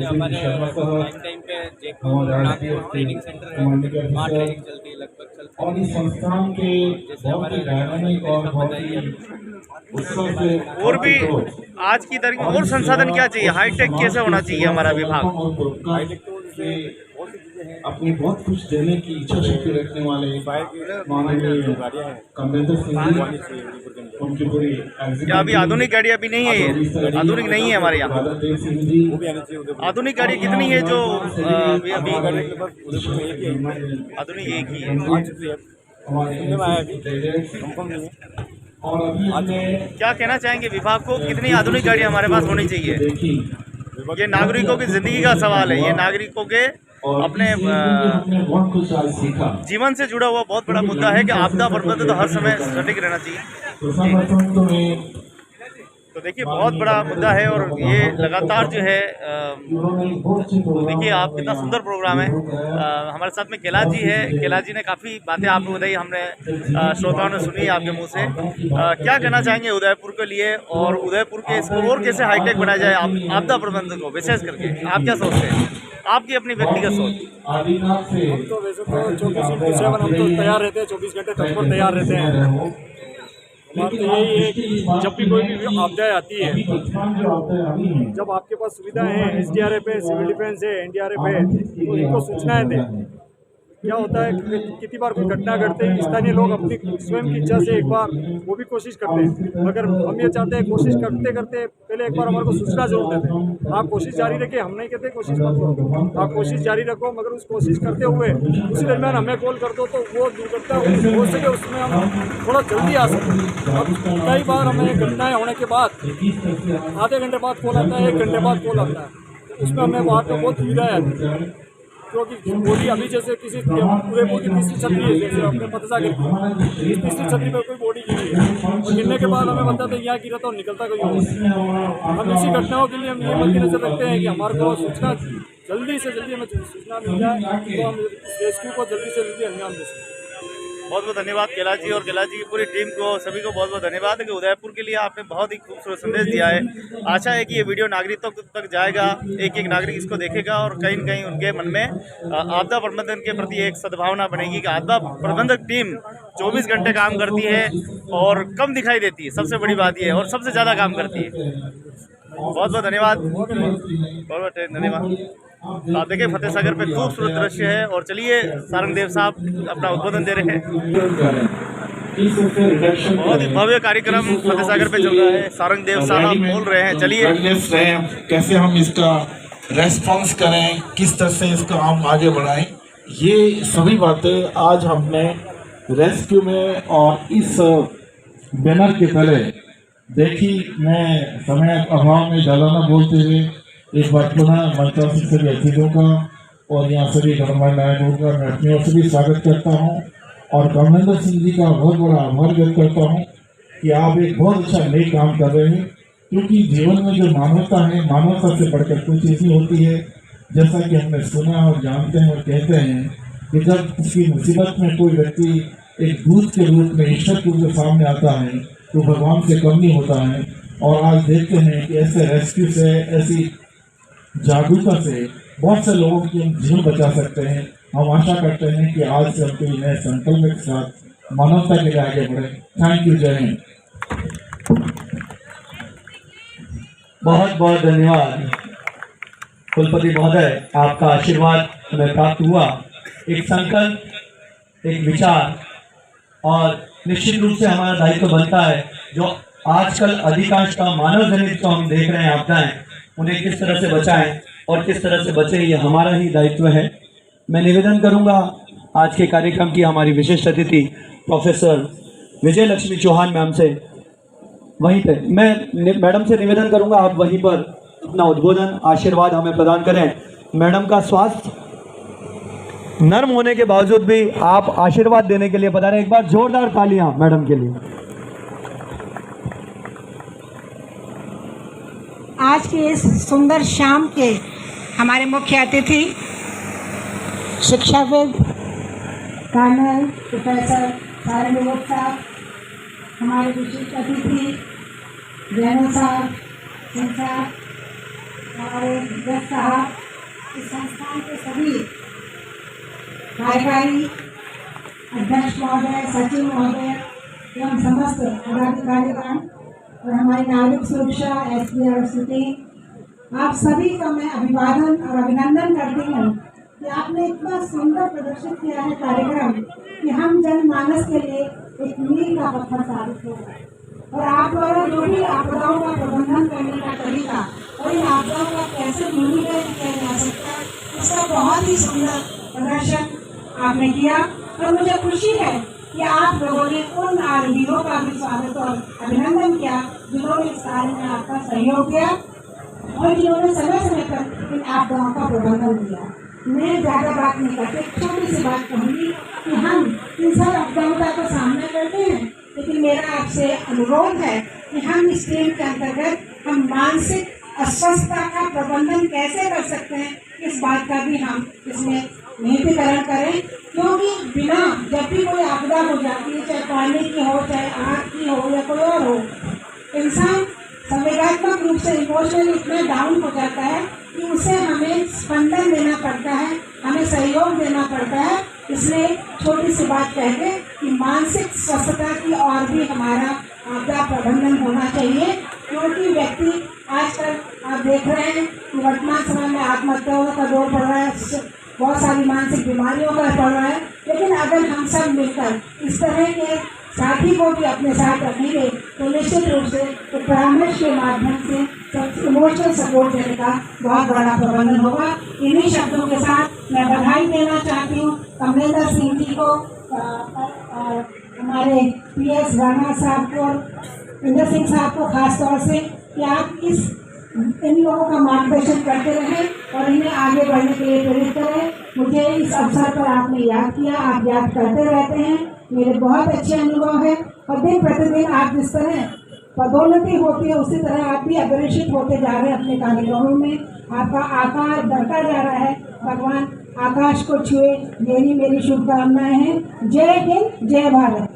हमारे टाइम पे जयपुर ट्रेनिंग सेंटर है, वहाँ ट्रेनिंग चलती है, लगभग चलती है। संस्थान के जैसे हमारे और भी आज की तारीख में और संसाधन क्या चाहिए, हाईटेक कैसे होना चाहिए हमारा विभाग? अपनी बहुत कुछ देने की इच्छा शक्ति रखने वाले माननीय कमलेंद्र सिंह जी, उनकी पूरी क्या अभी आधुनिक गाड़ियाँ भी नहीं है? ये आधुनिक नहीं है हमारे यहाँ। आधुनिक गाड़ी कितनी है जो अभी आधुनिक एक ही है? क्या कहना चाहेंगे विभाग को, कितनी आधुनिक गाड़ियाँ हमारे पास होनी चाहिए? ये नागरिकों की जिंदगी का सवाल है, ये नागरिकों के अपने जीवन से जुड़ा हुआ बहुत बड़ा मुद्दा है कि आपदा प्रबंधन तो हर समय सटीक रहना चाहिए। तो देखिए बहुत बड़ा मुद्दा है और ये लगातार जो है देखिए आप कितना सुंदर प्रोग्राम है। हमारे साथ में कैलाश जी है, कैलाश जी ने काफ़ी बातें आपको बताई, हमने श्रोताओं ने सुनी आपके मुंह से। क्या कहना चाहेंगे उदयपुर के लिए और उदयपुर के इसको और कैसे हाईटेक बनाया जाए आपदा प्रबंधन को विशेष करके? आप क्या सोचते हैं, आपकी अपनी व्यक्तिगत सोच? हम तो वैसे तो 24/7 हम तो तैयार रहते हैं, 24 घंटे तत्पर तैयार रहते हैं। बात तो यही है कि जब भी कोई भी आपदाएं आती है, जब आपके पास सुविधाएं हैं, SDRF है, सिविल डिफेंस है, NDRF है, तो इनको सूचनाएं दें। क्या होता है कि कितनी बार कोई घटना घटते हैं, स्थानीय लोग अपनी स्वयं की इच्छा से एक बार वो भी कोशिश करते हैं, मगर हम ये चाहते हैं कोशिश करते करते पहले एक बार हमारे को सूचना जरूर देते हैं। आप कोशिश जारी रखिए, हम नहीं कहते कोशिश मत करो, आप कोशिश जारी रखो, मगर उस कोशिश करते हुए उसी दरमियान हमें कॉल कर दो तो वो दुर्घटना हो सके उसमें हम थोड़ा जल्दी आ सकें। अब कई बार हमें घटनाएँ होने के बाद आधे घंटे बाद कॉल आता है, 1 घंटे बाद कॉल आता है, तो उसमें हमें वहाँ पर बहुत सुविधाएँ आती है। क्योंकि बॉडी अभी जैसे किसी उदयपुर की तीसरी छतरी है, जैसे अपने पतसागर की तीसरी छतरी पर कोई बॉडी गिरी है और गिरने के बाद हमें बताते हैं यहाँ गिरा तो निकलता कोई और हम इसी घटनाओं के लिए हम ये मद्देनजर रखते हैं कि हमारे को सूचना जल्दी से जल्दी हमें सूचना मिल जाए तो हम रेस्क्यू को जल्दी से जल्दी अंजाम दे सकें। बहुत बहुत धन्यवाद कैलाश जी और कैलाश जी की पूरी टीम को, सभी को बहुत बहुत धन्यवाद है कि उदयपुर के लिए आपने बहुत ही खूबसूरत संदेश दिया है। आशा है कि ये वीडियो नागरिकों तक जाएगा, एक एक नागरिक इसको देखेगा और कहीं न कहीं उनके मन में आपदा प्रबंधन के प्रति एक सद्भावना बनेगी कि आपदा प्रबंधक टीम 24 घंटे काम करती है और कम दिखाई देती है, सबसे बड़ी बात ये है, और सबसे ज़्यादा काम करती है। बहुत बहुत धन्यवाद, बहुत बहुत धन्यवाद। आप देखिए फतेह सागर पे खूबसूरत दृश्य है और चलिए सारंगदेव साहब अपना उद्बोधन दे रहे हैं। बहुत ही भव्य कार्यक्रम फतेह सागर पे चल रहा है, सारंगदेव साहब बोल रहे हैं, चलिए। कैसे हम इसका रेस्पॉन्स करें, किस तरह से इसका हम आगे बढ़ाएं, ये सभी बातें आज हमने रेस्क्यू में और इस बैनर के तले देखी। मैं समय अभाव में ज़्यादा न बोलते हुए एक बार पुनः मंचासीन सभी अतिथियों का और यहाँ सभी गणमान्य नायकों का मैं अपनी ओर से भी स्वागत करता हूँ और कमलेंद्र सिंह जी का बहुत बड़ा आभार व्यक्त करता हूँ कि आप एक बहुत अच्छा नए काम कर रहे हैं, क्योंकि जीवन में जो मानवता है, मानवता से बढ़कर कोई चीज़ नहीं होती है। जैसा कि हमने सुना और जानते हैं और कहते हैं कि जब किसी मुसीबत में कोई व्यक्ति एक दूत के रूप में, ईश्वर के रूप में सामने आता है तो भगवान से कम नहीं होता है। और आज देखते हैं कि ऐसे रेस्क्यू से, ऐसी जागरूकता से बहुत से लोगों की हम जीवन बचा सकते हैं। हम आशा करते हैं कि आज से हम कोई नए संकल्प के साथ मानवता के लिए आगे बढ़े। थैंक यू, जय हिंद। बहुत बहुत धन्यवाद कुलपति महोदय, आपका आशीर्वाद हमें प्राप्त हुआ। एक संकल्प, एक विचार, और निश्चित रूप से हमारा दायित्व बनता है जो आजकल अधिकांश का मानव जनित को हम देख रहे हैं आपदाएं, उन्हें किस तरह से बचाएं और किस तरह से बचे, ये हमारा ही दायित्व है। मैं निवेदन करूंगा आज के कार्यक्रम की हमारी विशिष्ट अतिथि प्रोफेसर विजय लक्ष्मी चौहान मैम से, वहीं पे मैं मैडम से निवेदन करूंगा आप वहीं पर अपना उद्बोधन आशीर्वाद हमें प्रदान करें। मैडम का स्वास्थ्य नर्म होने के बावजूद भी आप आशीर्वाद देने के लिए बता रहे हैं। एक बार जोरदार तालियां मैडम के लिए। आज की इस सुंदर शाम के हमारे मुख्य अतिथि शिक्षाविद कर्नल प्रोफेसर सारंगवत साहब, हमारे विशिष्ट अतिथि जैन साहब, सिंह साहब, हमारे दस साहब, इस संस्थान के सभी कार्यकारी अध्यक्ष महोदय, सचिव महोदय एवं समस्त पदाधिकारीगण और हमारी नागरिक सुरक्षा SPRCT, आप सभी का मैं अभिवादन और अभिनंदन करती हूँ कि आपने इतना सुंदर प्रदर्शित किया है कार्यक्रम कि हम जनमानस के लिए एक मील का पत्थर साबित होगा। और आप द्वारा जो भी आपदाओं का प्रबंधन करने का तरीका और इन आपदाओं का कैसे न्यूनीकरण किया जा सकता है, उसका बहुत ही सुंदर प्रदर्शन आपने किया। और मुझे खुशी है कि आप लोगों ने उन आरडीओ का भी स्वागत और अभिनंदन किया जिन्होंने इस कार्य में आपका सहयोग किया और जिन्होंने समय समय पर इन आपदाओं का प्रबंधन किया। मैं ज़्यादा बात नहीं करती, छोटी सी बात कहूँगी कि हम इन सब आपदाओं का सामना करते हैं, लेकिन मेरा आपसे अनुरोध है कि हम इस टीम के अंतर्गत हम मानसिक अस्वस्थता का प्रबंधन कैसे कर सकते हैं, इस बात का भी हम इसमें निहितीकरण करें। क्योंकि बिना जब भी कोई आपदा हो जाती है, चाहे पानी की हो, चाहे आग की हो या कोई और हो, इंसान संवेदनात्मक रूप से इमोशनली इतना डाउन हो जाता है कि उसे हमें स्पंदन देना पड़ता है, हमें सहयोग देना पड़ता है। इसलिए छोटी सी बात कह के कि मानसिक स्वस्थता की और भी हमारा आपदा प्रबंधन होना चाहिए। क्योंकि व्यक्ति आजकल आप देख रहे हैं कि वर्तमान समय में आत्महत्याओं का दौर पड़ रहा है, बहुत सारी मानसिक बीमारियों का पड़ रहा है। लेकिन अगर हम सब मिलकर इस तरह के साथी को भी अपने साथ रखेंगे तो निश्चित रूप से तो परामर्श के माध्यम से इमोशनल सपोर्ट देने का बहुत बड़ा प्रबंधन होगा। इन्हीं शब्दों के साथ मैं बधाई देना चाहती हूँ कमलेंद्र सिंह जी को, हमारे PS राणा साहब को, इंद्र सिंह साहब को खास तौर से कि आप इन लोगों का मार्गदर्शन करते रहें और इन्हें आगे बढ़ने के लिए प्रेरित करें। मुझे इस अवसर पर आपने याद किया, आप याद करते रहते हैं, मेरे बहुत अच्छे अनुभव है। और दिन प्रतिदिन आप जिस तरह पदोन्नति होती है उसी तरह आप भी अग्रेसित होते जा रहे हैं अपने कार्यक्रमों में। आपका आकार बढ़ता जा रहा है, भगवान आकाश को छुए, मेरी शुभकामनाएं हैं। जय हिंद, जय भारत।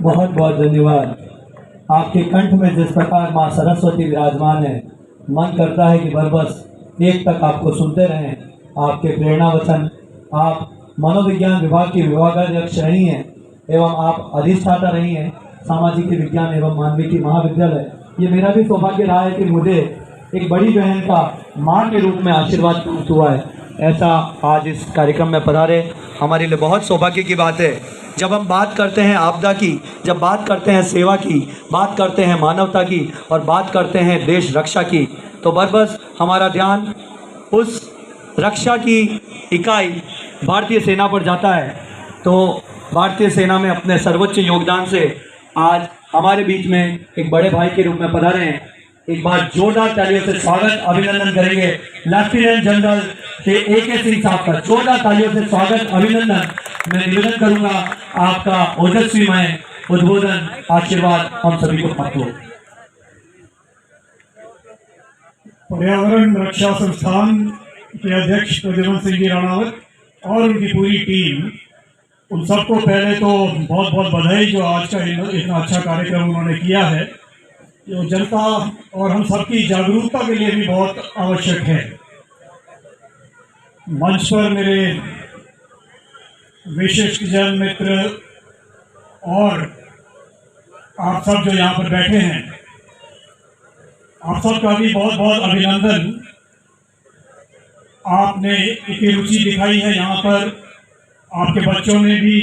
बहुत बहुत धन्यवाद। आपके कंठ में जिस प्रकार माँ सरस्वती विराजमान है, मन करता है कि बस एक तक आपको सुनते रहें। आपके प्रेरणा वचन, आप मनोविज्ञान विभाग की विभागाध्यक्ष रही हैं एवं आप अधिष्ठाता रही हैं सामाजिक विज्ञान एवं मानविकी महाविद्यालय। ये मेरा भी सौभाग्य रहा है कि मुझे एक बड़ी बहन का माँ के रूप में आशीर्वाद प्राप्त हुआ है। ऐसा आज इस कार्यक्रम में पधारे हमारे लिए बहुत सौभाग्य की बात है। जब हम बात करते हैं आपदा की, जब बात करते हैं सेवा की, बात करते हैं मानवता की और बात करते हैं देश रक्षा की, तो बस हमारा ध्यान उस रक्षा की इकाई भारतीय सेना पर जाता है। तो भारतीय सेना में अपने सर्वोच्च योगदान से आज हमारे बीच में एक बड़े भाई के रूप में पधारे हैं। एक बार जोरदार तालियों से स्वागत अभिनंदन करेंगे लेफ्टिनेंट जनरल AK सिंह साहब का। जोरदार तालियों से स्वागत अभिनंदन। मैं निवेदन करूंगा आपका ओजस्वीमय उद्बोधन आशीर्वाद हम सभी को प्राप्त हो। पर्यावरण रक्षा संस्थान के अध्यक्ष प्रद्युम्न सिंह जी राणावत और उनकी पूरी टीम, उन सबको पहले तो बहुत बहुत बधाई जो आज का इतना अच्छा कार्यक्रम उन्होंने किया है, जो जनता और हम सबकी जागरूकता के लिए भी बहुत आवश्यक है। मंच पर मेरे विशिष्ट जन मित्र और आप सब जो यहाँ पर बैठे हैं, आप सबका भी बहुत बहुत अभिनंदन। आपने इतनी रुचि दिखाई है यहाँ पर, आपके बच्चों ने भी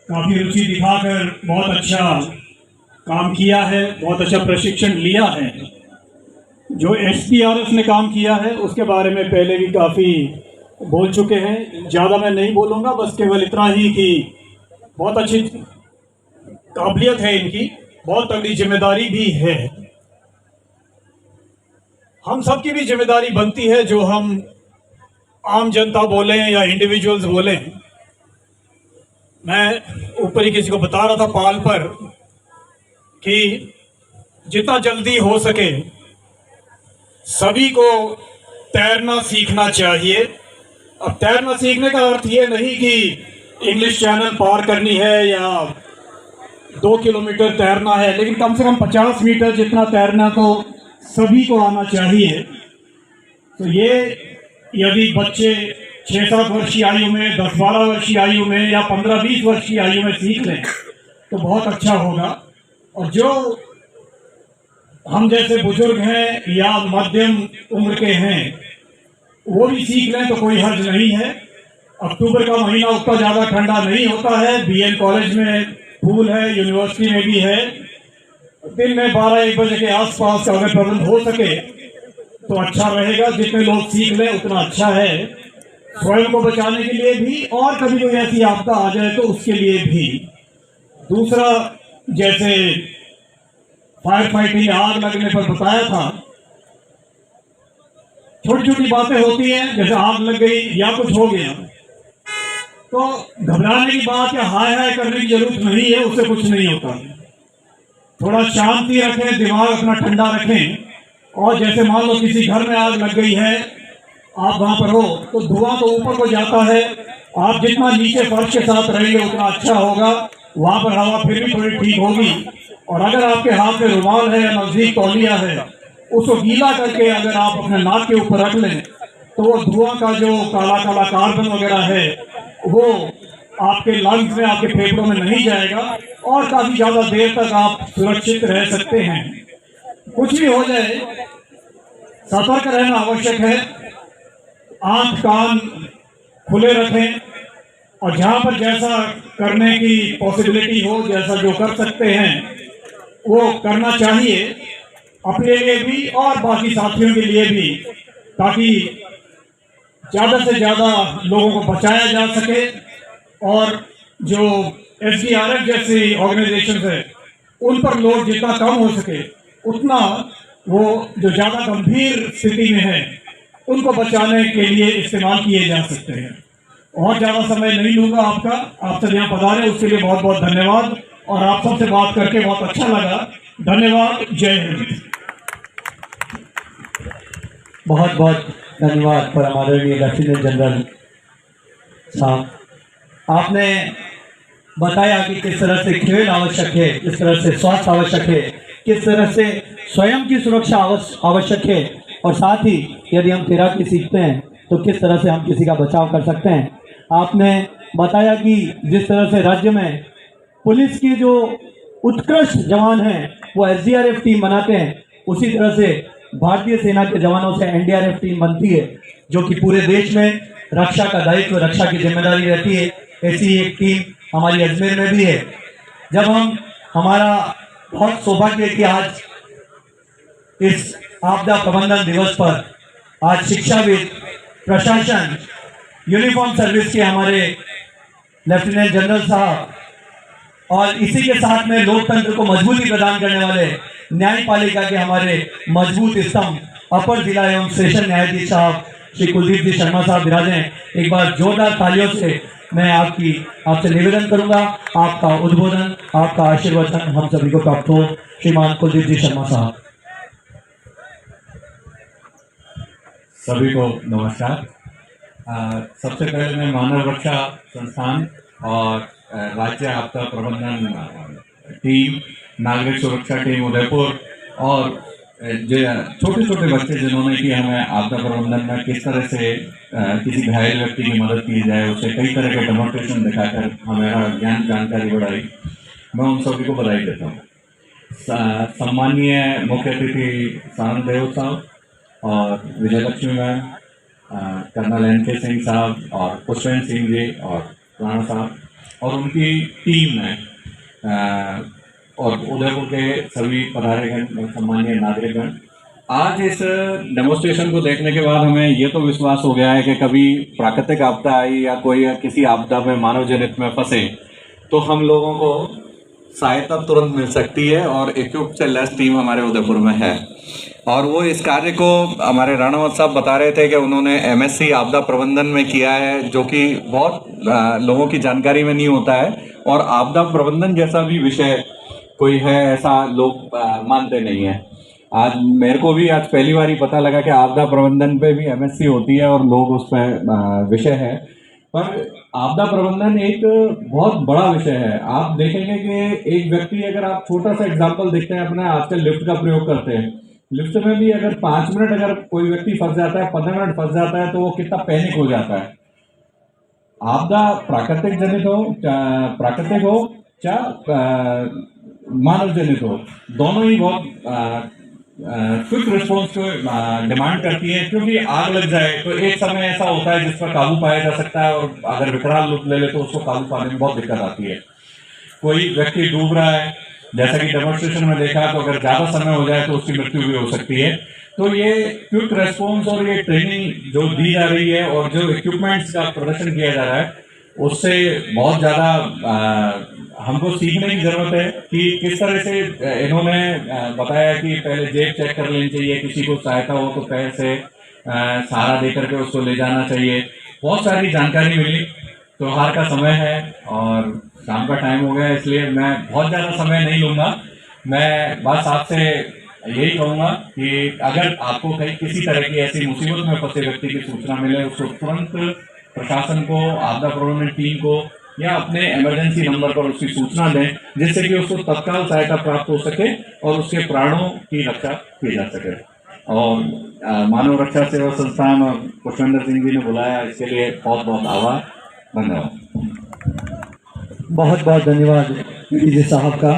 काफ़ी रुचि दिखाकर बहुत अच्छा काम किया है, बहुत अच्छा प्रशिक्षण लिया है। जो SPRF ने काम किया है उसके बारे में पहले भी काफ़ी बोल चुके हैं, ज़्यादा मैं नहीं बोलूँगा, बस केवल इतना ही कि बहुत अच्छी काबिलियत है इनकी, बहुत तगड़ी जिम्मेदारी भी है। हम सब की भी जिम्मेदारी बनती है, जो हम आम जनता बोलें या इंडिविजुअल्स बोलें। मैं ऊपर ही किसी को बता रहा था पाल पर कि जितना जल्दी हो सके सभी को तैरना सीखना चाहिए। अब तैरना सीखने का अर्थ ये नहीं कि इंग्लिश चैनल पार करनी है या 2 किलोमीटर तैरना है, लेकिन कम से कम 50 मीटर जितना तैरना तो सभी को आना चाहिए। तो ये यदि बच्चे 6-7 वर्ष की आयु में, 10-12 वर्ष की आयु में या 15-20 वर्ष की आयु में सीख लें तो बहुत अच्छा होगा। और जो हम जैसे बुजुर्ग हैं या मध्यम उम्र के हैं वो भी सीख लें तो कोई हर्ज नहीं है। अक्टूबर का महीना उतना ज़्यादा ठंडा नहीं होता है, बीएन कॉलेज में पूल है, यूनिवर्सिटी में भी है। दिन में 12-1 बजे के आसपास अगर प्रबंध हो सके तो अच्छा रहेगा। जितने लोग सीख लें उतना अच्छा है, स्वयं को बचाने के लिए भी और कभी कोई ऐसी आपदा आ जाए तो उसके लिए भी। दूसरा, जैसे फायर फाइटिंग आग लगने पर बताया था, छोटी छोटी बातें होती हैं, जैसे आग लग गई या कुछ हो गया तो घबराने की बात या हाय हाय करने की जरूरत नहीं है, उससे कुछ नहीं होता। थोड़ा शांति रखें, दिमाग अपना ठंडा रखें। और जैसे मान लो किसी घर में आग लग गई है, आप वहां पर हो तो धुआं तो ऊपर को जाता है, आप जितना नीचे फर्श के साथ रहेंगे उतना अच्छा होगा, वहां पर हवा फिर भी थोड़ी ठीक होगी। और अगर आपके हाथ में रुमाल है या नजदीक तौलिया है, उसको गीला करके अगर आप अपने नाक के ऊपर रख लें तो वो धुआं का जो काला काला कार्बन वगैरह है वो आपके लंग्स में, आपके फेफड़ों में नहीं जाएगा और काफी ज्यादा देर तक आप सुरक्षित रह सकते हैं। कुछ भी हो जाए सतर्क रहना आवश्यक है। आंख कान खुले रखें और जहां पर जैसा करने की पॉसिबिलिटी हो, जैसा जो कर सकते हैं वो करना चाहिए, अपने लिए भी और बाकी साथियों के लिए भी, ताकि ज्यादा से ज्यादा लोगों को बचाया जा सके। और जो SDRF जैसी ऑर्गेनाइजेशन है उन पर लोड जितना कम हो सके उतना वो जो ज्यादा गंभीर स्थिति में है उनको बचाने के लिए इस्तेमाल किए जा सकते हैं। और ज्यादा समय नहीं लूंगा आपका, आप सब यहाँ पधारे उसके लिए बहुत बहुत धन्यवाद। और आप सबसे बात करके बहुत अच्छा लगा, धन्यवाद। जय हिंद। बहुत बहुत धन्यवाद पर हमारे लेफ्टिनेंट जनरल साहब। आपने बताया कि किस तरह से खेल आवश्यक है, किस तरह से स्वास्थ्य आवश्यक है, किस तरह से स्वयं की सुरक्षा आवश्यक है, और साथ ही यदि हम तैराकी सीखते हैं तो किस तरह से हम किसी का बचाव कर सकते हैं। आपने बताया कि जिस तरह से राज्य में पुलिस की जो उत्कृष्ट जवान हैं वो SDRF टीम बनाते हैं, उसी तरह से भारतीय सेना के जवानों से NDRF टीम बनती है, जो कि पूरे देश में रक्षा का दायित्व, रक्षा की जिम्मेदारी रहती है। ऐसी एक टीम हमारी अजमेर में भी है। जब हमारा बहुत सौभाग्य है कि आज इस आपदा प्रबंधन दिवस पर आज शिक्षाविद, प्रशासन, यूनिफॉर्म सर्विस के हमारे लेफ्टिनेंट जनरल साहब और इसी के साथ में लोकतंत्र को मजबूती प्रदान करने वाले न्यायपालिका के हमारे मजबूत स्तंभ अपर जिला एवं सेशन न्यायाधीश साहब श्री कुलदीप जी शर्मा साहब विराजे। एक बार जोरदार तालियों से मैं आपसे निवेदन करूंगा, आपका उद्बोधन, आपका आशीर्वचन हम सभी को प्राप्त हो। श्रीमान कुलदीप जी शर्मा साहब। सभी को नमस्कार। सबसे पहले मैं मानव रक्षा संस्थान और राज्य आपदा प्रबंधन टीम, नागरिक सुरक्षा टीम उदयपुर और जो छोटे छोटे बच्चे जिन्होंने कि हमें आपदा प्रबंधन में किस तरह से किसी घायल व्यक्ति की मदद की जाए, उसे कई तरह के डेमोन्स्ट्रेशन दिखाकर हमारा ज्ञान जानकारी बढ़ाई, मैं उन सभी को बधाई देता हूँ। सम्मानीय मुख्य अतिथि सानंद देव साहब और Vijayalakshmi ma'am, colonel NK Singh Sahab और पुष्पेंद्र सिंह जी और राणा साहब और उनकी टीम ने, और उदयपुर के सभी पधारेगण, सम्मानीय नागरिकगण, आज इस डेमोस्ट्रेशन को देखने के बाद हमें ये तो विश्वास हो गया है कि कभी प्राकृतिक आपदा आई या कोई किसी आपदा में मानव जनित में फंसे तो हम लोगों को सहायता तुरंत मिल सकती है, और इक्विप से लेस टीम हमारे उदयपुर में है। और वो इस कार्य को हमारे राणावत साहब बता रहे थे कि उन्होंने MSc आपदा प्रबंधन में किया है, जो कि बहुत लोगों की जानकारी में नहीं होता है। और आपदा प्रबंधन जैसा भी विषय कोई है ऐसा लोग मानते नहीं है। आज मेरे को भी आज पहली बार ही पता लगा कि आपदा प्रबंधन पे भी MSc होती है और लोग उसमें विषय है। पर आपदा प्रबंधन एक बहुत बड़ा विषय है। आप देखेंगे कि एक व्यक्ति, अगर आप छोटा सा एग्जांपल देखते हैं अपने, आजकल लिफ्ट का प्रयोग करते हैं, लिफ्ट में भी अगर 5 मिनट अगर कोई व्यक्ति फंस जाता है, 15 मिनट फंस जाता है, तो वो कितना पैनिक हो जाता है। आपदा प्राकृतिक जनित हो, प्राकृतिक हो चाहे मानव जनित हो, दोनों ही बहुत क्विक रिस्पॉन्स को डिमांड करती है। क्योंकि आग लग जाए तो एक समय ऐसा होता है जिस पर काबू पाया जा सकता है, और अगर विकराल रूप ले ले तो उसको काबू पाने में बहुत दिक्कत आती है। कोई व्यक्ति डूब रहा है, जैसा कि डेमोन्स्ट्रेशन में देखा, तो अगर ज्यादा समय हो जाए तो उसकी मृत्यु भी हो सकती है। तो ये क्विक रेस्पॉन्स और ये ट्रेनिंग जो दी जा रही है और जो इक्विपमेंट्स का प्रदर्शन किया जा रहा है, उससे बहुत ज्यादा हमको सीखने की जरूरत है कि किस तरह से इन्होंने बताया कि पहले जेब चेक कर लेनी चाहिए, किसी को सहायता हो तो पैर से सहारा देकर के उसको ले जाना चाहिए। बहुत सारी जानकारी मिली। त्योहार का समय है और शाम का टाइम हो गया, इसलिए मैं बहुत ज़्यादा समय नहीं लूँगा। मैं बस आपसे यही कहूँगा कि अगर आपको कहीं किसी तरह की ऐसी मुसीबत में फंसे व्यक्ति की सूचना मिले, उसको तुरंत प्रशासन को, आपदा प्रबंधन टीम को या अपने इमरजेंसी नंबर पर उसकी सूचना दें, जिससे कि उसको तत्काल सहायता प्राप्त हो सके और उसके प्राणों की रक्षा की जा सके। और मानव रक्षा सेवा संस्थान और पुष्पेंद्र सिंह जी ने बुलाया, इसके लिए बहुत बहुत आभार, धन्यवाद। बहुत बहुत धन्यवाद जी साहब का।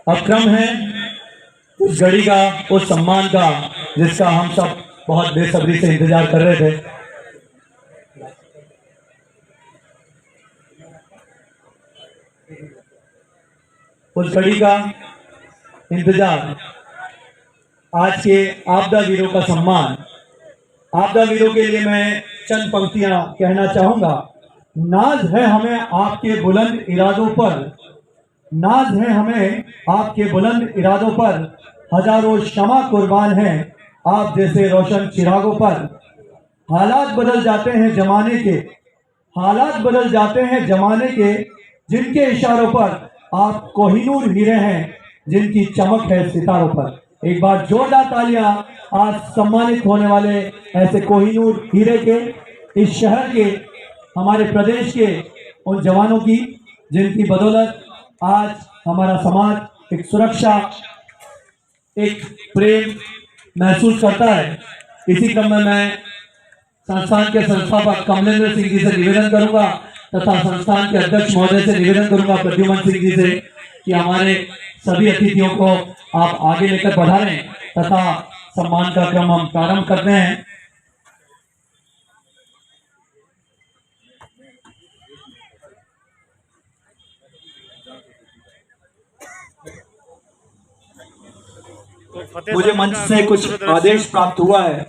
अब क्रम है उस घड़ी का, उस सम्मान का, जिसका हम सब बहुत बेसब्री से इंतजार कर रहे थे। उस घड़ी का इंतजार, आज के आपदा वीरों का सम्मान। आपदा वीरों के लिए मैं चंद पंक्तियां कहना चाहूंगा। नाज है हमें आपके बुलंद इरादों पर, नाज है हमें आपके बुलंद इरादों पर, हजारों शमा कुर्बान हैं आप जैसे रोशन चिरागों पर। हालात बदल जाते हैं जमाने के, हालात बदल जाते हैं जमाने के, जिनके इशारों पर आप कोहिनूर हीरे हैं, जिनकी चमक है सितारों पर। एक बार जोरदार तालियां आज सम्मानित होने वाले ऐसे कोहिनूर हीरे के, इस शहर के, हमारे प्रदेश के उन जवानों की, जिनकी बदौलत आज हमारा समाज एक सुरक्षा, एक प्रेम महसूस करता है। इसी क्रम में मैं संस्थान के संस्थापक कमलेंद्र सिंह जी से निवेदन करूंगा तथा संस्थान के अध्यक्ष महोदय से निवेदन करूंगा प्रद्युमन सिंह जी से कि हमारे सभी अतिथियों को आप आगे लेकर बढ़ाएं तथा सम्मान का क्रम हम प्रारंभ करते हैं। मुझे मंच से कुछ आदेश प्राप्त हुआ है।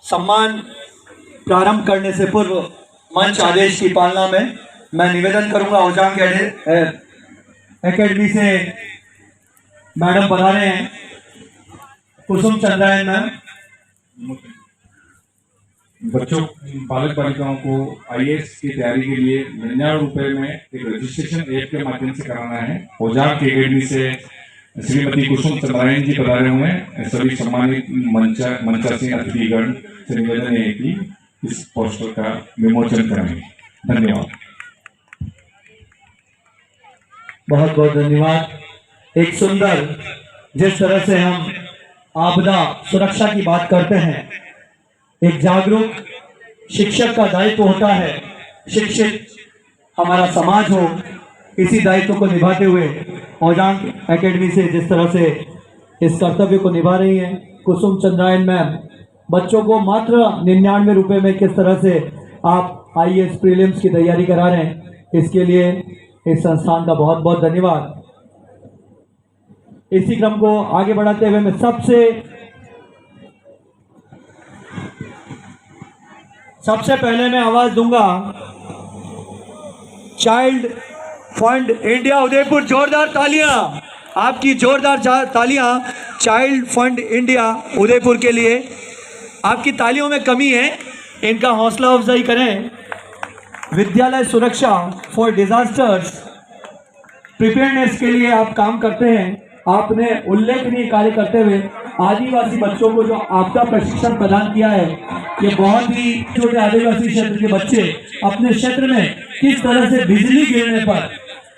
सम्मान प्रारंभ करने से पूर्व मंच आदेश की पालना में मैं निवेदन करूंगा। ओजांग एकेडमी से मैडम बता रहे हैं, कुसुम चंद्रायन मैम। बच्चों, बालक बालिकाओं को IAS की तैयारी के लिए 99 रुपए में एक रजिस्ट्रेशन ऐप के माध्यम से कराना है। ओजांग एकेडमी से श्रीमती कुसुम चंद्रायन जी बता रहे हुए हैं। सभी सम्मानित मंचासीन अतिथिगण से निवेदन है कि इस पोस्टर का विमोचन करेंगे। धन्यवाद। बहुत बहुत धन्यवाद। एक सुंदर, जिस तरह से हम आपदा सुरक्षा की बात करते हैं, एक जागरूक शिक्षक का दायित्व होता है। शिक्षित हमारा समाज हो, इसी दायित्व को निभाते हुए ओजांग एकेडमी से जिस तरह से इस कर्तव्य को निभा रही हैं कुसुम चंद्रायन मैम, बच्चों को मात्र 99 रुपए में किस तरह से आप IAS प्रीलिम्स की तैयारी करा रहे हैं, इसके लिए इस संस्थान का बहुत बहुत धन्यवाद। इसी क्रम को आगे बढ़ाते हुए मैं सबसे सबसे पहले मैं आवाज दूंगा चाइल्ड फंड इंडिया उदयपुर, जोरदार तालियां, आपकी जोरदार तालियां चाइल्ड फंड इंडिया उदयपुर के लिए। आपकी तालियों में कमी है, इनका हौसला अफजाई करें। विद्यालय सुरक्षा फॉर डिजास्टर्स प्रिपेयरनेस के लिए आप काम करते हैं। आपने उल्लेखनीय कार्य करते हुए आदिवासी बच्चों को जो आपदा प्रशिक्षण प्रदान किया है, ये बहुत ही छोटे आदिवासी क्षेत्र के बच्चे अपने क्षेत्र में किस तरह से बिजली गिरने पर,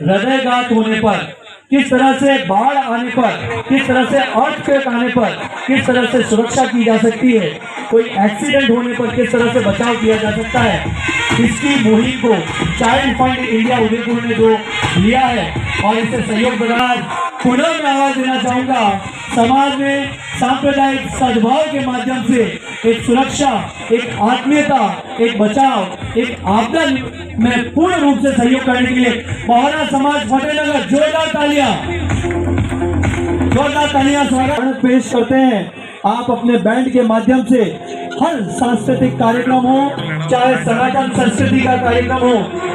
हृदयघात होने पर, किस तरह से बाढ़ आने पर, किस तरह से अर्थक्वेक आने पर किस तरह से सुरक्षा की जा सकती है, कोई एक्सीडेंट होने पर किस तरह से बचाव किया जा सकता है, इसकी मुहिम को चाइल्ड फंड इंडिया उदयपुर ने जो लिया है और इसे सहयोग प्रदान पुनः मैं आवाज देना चाहूंगा। समाज में सांप्रदायिक सद्भाव के माध्यम से एक सुरक्षा, एक आत्मीयता, एक बचाव, एक आपदा में पूर्ण रूप से सहयोग करने के लिए बोहरा समाज फतेहनगर जोरदार तालियां स्वागत पेश करते हैं। आप अपने बैंड के माध्यम से हर सांस्कृतिक कार्यक्रम हो, चाहे सनातन संस्कृति का कार्यक्रम हो,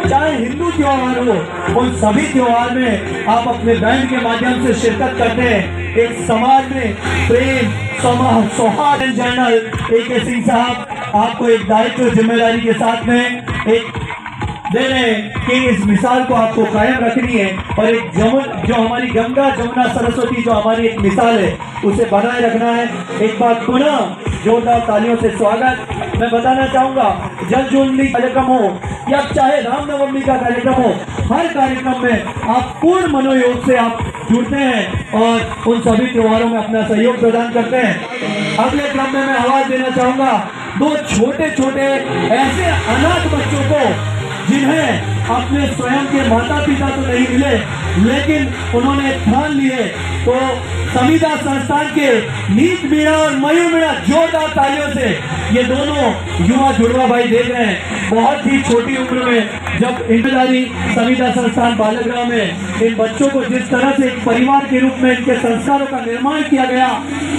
चाहे हिंदू त्योहार हो, उन सभी त्योहार में आप अपने बैंड के माध्यम से शिरकत करते हैं। एक समाज में प्रेम, सौहार्द जनरल AK सिंह साहब आपको एक दायित्व जिम्मेदारी के साथ में एक दे रहे हैं कि इस मिसाल को आपको कायम रखनी है और एक जो हमारी गंगा जमुना सरस्वती जो हमारी एक मिसाल है उसे बनाए रखना है। एक बार पुनः जोरदार तालियों से स्वागत। मैं बताना चाहूंगा जल जुलनी कार्यक्रम हो या चाहे रामनवमी का कार्यक्रम हो, हर कार्यक्रम में आप पूर्ण मनोयोग से आप जुड़ते हैं और उन सभी त्योहारों में अपना सहयोग प्रदान करते हैं। अगले क्रम में मैं आवाज देना चाहूंगा दो छोटे छोटे ऐसे अनाथ बच्चों को जिन्हें अपने स्वयं के माता पिता तो नहीं मिले लेकिन उन्होंने ठान लिए, तो संविदा संस्थान के नीत मीणा और मयूर मीणा जोरदार तालियों से ये दोनों युवा जुड़वा भाई देख रहे हैं। बहुत ही छोटी उम्र में जब इंतजारी संविदा संस्थान बालगृह में इन बच्चों को जिस तरह से एक परिवार के रूप में इनके संस्कारों का निर्माण किया गया,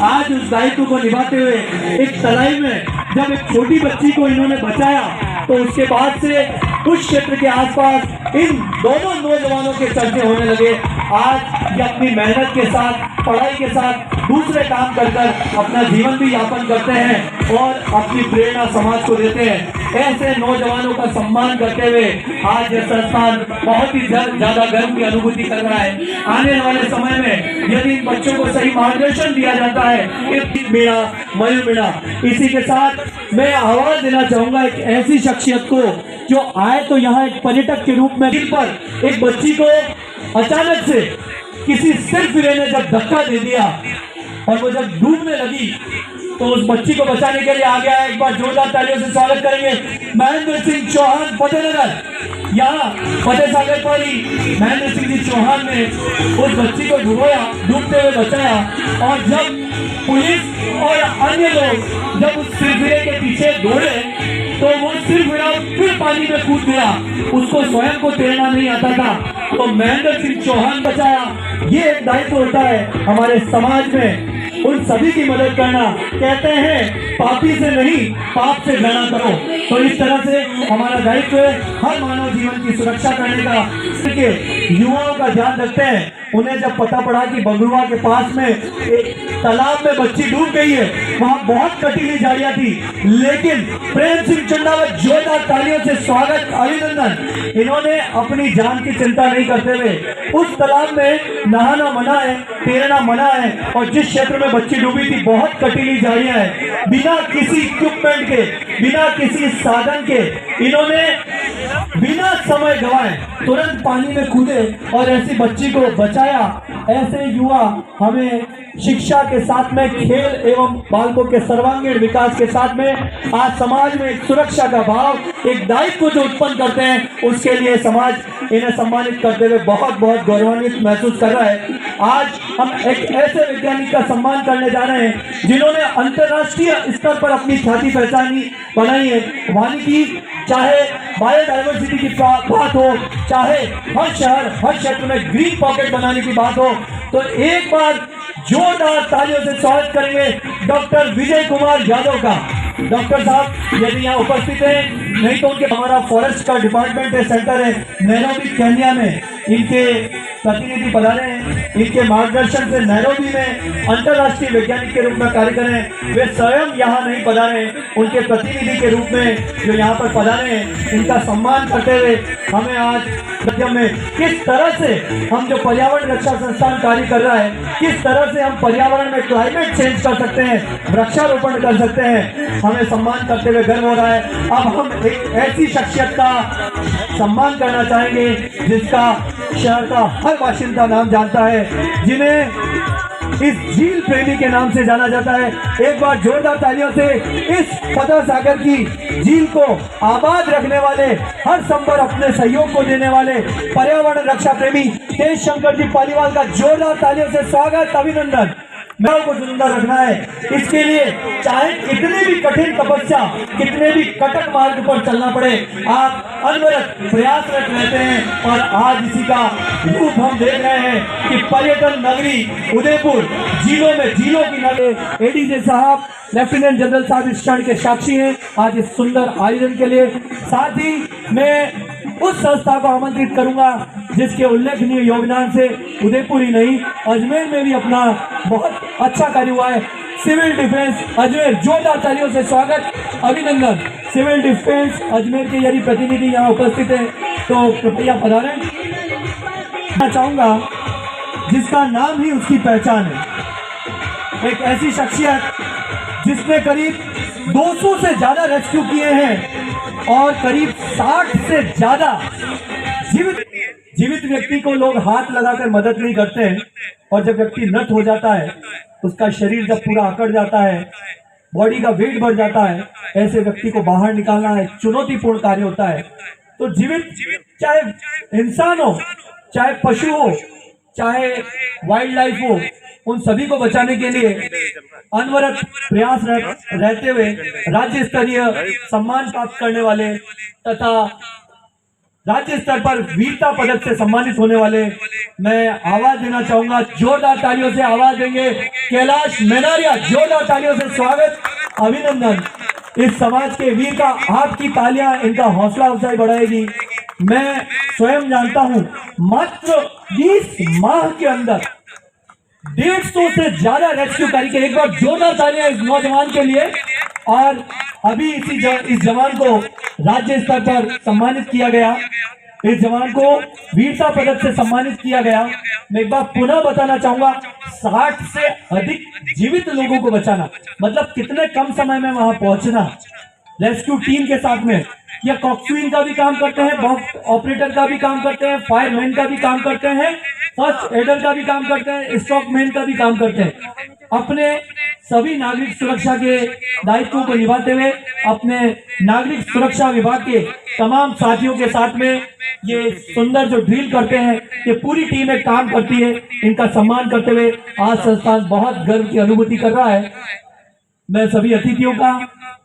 आज उस दायित्व को निभाते हुए एक तलाई में जब एक छोटी बच्ची को इन्होंने बचाया, तो उसके बाद से उस क्षेत्र के आसपास इन दोनों नौजवानों के चर्चे होने लगे। आज ये अपनी मेहनत के साथ, पढ़ाई के साथ दूसरे काम कर अपना जीवन भी यापन करते हैं और अपनी प्रेरणा समाज को देते हैं। ऐसे नौजवानों का सम्मान करते हुए आज यह संस्थान बहुत ही ज्यादा गर्व की अनुभूति कर रहा है। आने वाले समय में यदि इन बच्चों को सही मार्गदर्शन दिया जाता है, मीणा मयूर मीणा, इसी के साथ मैं आवाज देना चाहूंगा एक ऐसी शख्सियत को जो आए तो यहाँ एक पर्यटक के रूप में, जिन पर एक बच्ची को अचानक से किसी सिरफिरे ने जब धक्का दे दिया और वो जब डूबने लगी तो उस बच्ची को बचाने के लिए आ गया। एक बार जोरदार तालियों से स्वागत करेंगे महेंद्र सिंह चौहान फतेहनगर। यहाँ फतेह सागर पर ही महेंद्र सिंह जी चौहान ने उस बच्ची को डूबते हुए बचाया और जब पुलिस और अन्य लोग जब उस सिरफिरे के पीछे दौड़े तो वो सिरफिरा फिर पानी में कूद गया, उसको स्वयं को तैरना नहीं आता था, तो महेंद्र सिंह चौहान बचाया। ये एक दायित्व होता है हमारे समाज में, उन सभी की मदद करना। कहते हैं पापी से नहीं पाप से घृणा करो, तो इस तरह से हमारा दायित्व है हर मानव जीवन की सुरक्षा करने का। युवाओं का ध्यान रखते हैं। उन्हें जब पता पड़ा कि बंगलुआ के पास में एक तालाब में बच्ची डूब गई है, वहां बहुत कटीली झाड़ियां थी, लेकिन प्रेम सिंह चंडावत जोरदार तालियों से स्वागत, अभिनंदन। इन्होंने अपनी जान की चिंता नहीं करते हुए उस तालाब में नहाना मना है, तैरना मना है, और जिस क्षेत्र में बच्ची डूबी थी बहुत कटीली झाड़ियां हैं, बिना किसी इक्विपमेंट के, बिना किसी साधन के इन्होंने बिना समय गवाए तुरंत पानी में कूदे और ऐसी बच्ची को बचाया। ऐसे युवा हमें शिक्षा के साथ में खेल एवं बालकों के सर्वांगीण विकास के साथ में आज समाज में एक सुरक्षा का भाव, एक दायित्व जो उत्पन्न करते हैं, उसके लिए समाज इन्हें सम्मानित करते हुए बहुत बहुत गौरवान्वित महसूस कर रहा है। आज हम एक ऐसे वैज्ञानिक का सम्मान करने जा रहे हैं जिन्होंने अंतर्राष्ट्रीय स्तर पर अपनी ख्याति पहचानी बनाई है। वानिकी चाहे बायोडाइवर्सिटी की बात हो, चाहे हर शहर हर क्षेत्र में ग्रीन पॉकेट बनाने की बात हो, तो एक बार जोरदार तालियों से स्वागत करेंगे डॉक्टर विजय कुमार यादव का। डॉक्टर साहब यदि यहाँ उपस्थित है, नहीं तो उनके हमारा फॉरेस्ट का डिपार्टमेंट है, सेंटर है नैरोबी केन्या में, इनके प्रतिनिधि पधारे हैं। इनके मार्गदर्शन से नैरोबी में अंतर्राष्ट्रीय वैज्ञानिक के रूप में कार्य करें। वे स्वयं यहाँ नहीं पधारे, उनके प्रतिनिधि के रूप में जो यहाँ पर पधारे हैं, इनका सम्मान करते हुए हमें आज में किस तरह से हम जो पर्यावरण रक्षा संस्थान कार्य कर रहा है, किस तरह से हम पर्यावरण में क्लाइमेट चेंज कर सकते हैं, वृक्षारोपण कर सकते हैं, हमें सम्मान करते हुए गर्व हो रहा है। अब हम एक ऐसी शख्सियत का सम्मान करना चाहेंगे जिसका शहर का हर बाशिंदा नाम जानता है, जिन्हें इस झील प्रेमी के नाम से जाना जाता है। एक बार जोरदार तालियों से इस फतह सागर की झील को आबाद रखने वाले, हर संभव अपने सहयोग को देने वाले पर्यावरण रक्षा प्रेमी तेज शंकर जी पालीवाल का जोरदार तालियों से स्वागत, अभिनंदन। मैं को जिंदा रखना है, इसके लिए चाहे कितनी भी कठिन तपस्या, कितने भी कटक मार्ग पर चलना पड़े, आप अनवरत प्रयासरत रहते हैं। और आज इसी का रूप हम देख रहे हैं कि पर्यटन नगरी उदयपुर झीलों में, झीलों की नगरी। एडीजे साहब, लेफ्टिनेंट जनरल साहब इस क्षण के साक्षी हैं आज इस सुंदर आयोजन के लिए। साथ ही मैं उस संस्था को आमंत्रित करूंगा जिसके उल्लेखनीय योगदान से उदयपुर ही नहीं, अजमेर में भी अपना बहुत अच्छा कार्य हुआ है। सिविल डिफेंस अजमेर, जोरदार तालियों से स्वागत, अभिनंदन। सिविल डिफेंस अजमेर के यदि प्रतिनिधि यहाँ उपस्थित है तो कृपया पधारें। मैं चाहूंगा जिसका नाम ही उसकी पहचान है, एक ऐसी शख्सियत जिसने करीब 200 से ज्यादा रेस्क्यू किए हैं और करीब 60 से ज्यादा जीवित व्यक्ति को लोग हाथ लगाकर मदद नहीं करते हैं। और जब व्यक्ति नष्ट हो जाता है, उसका शरीर जब पूरा अकड़ जाता है, बॉडी का वेट बढ़ जाता है, ऐसे व्यक्ति को बाहर निकालना एक चुनौतीपूर्ण कार्य होता है। तो जीवित, चाहे इंसान हो, चाहे पशु हो, चाहे वाइल्ड लाइफ हो, उन सभी को बचाने के लिए अनवरत प्रयास रहते हुए राज्य स्तरीय सम्मान प्राप्त करने वाले तथा राज्य स्तर पर वीरता पदक से सम्मानित होने वाले, मैं आवाज देना चाहूंगा, जोरदार तालियों से आवाज देंगे, कैलाश मेनारिया, जोरदार तालियों से स्वागत, अभिनंदन। इस समाज के वीर का आपकी तालियां इनका हौसला अफजाई बढ़ाएगी। मैं स्वयं जानता हूं, मात्र 20 माह के अंदर 150 से ज्यादा रेस्क्यू कार्य के। एक बार जोरदार तालियां इस नौजवान के लिए। और अभी इस जवान को राज्य स्तर पर सम्मानित किया गया, इस जवान को वीरता पदक से सम्मानित किया गया। मैं एक बार पुनः बताना चाहूंगा, 60 से अधिक जीवित लोगों को बचाना, मतलब कितने कम समय में वहां पहुंचना रेस्क्यू टीम के साथ में। या कॉक्सविन का भी काम करते हैं, बॉम्ब ऑपरेटर का भी काम करते हैं, फायरमैन का भी काम करते हैं, फर्स्ट एडर का भी काम करते हैं, स्टॉकमैन का भी काम करते हैं। अपने सभी नागरिक सुरक्षा के दायित्वों को निभाते हुए अपने नागरिक सुरक्षा विभाग के तमाम साथियों के साथ में ये सुंदर जो ड्रिल करते हैं, ये पूरी टीम एक काम करती है। इनका सम्मान करते हुए आज संस्थान बहुत गर्व की अनुभूति कर रहा है। मैं सभी अतिथियों का,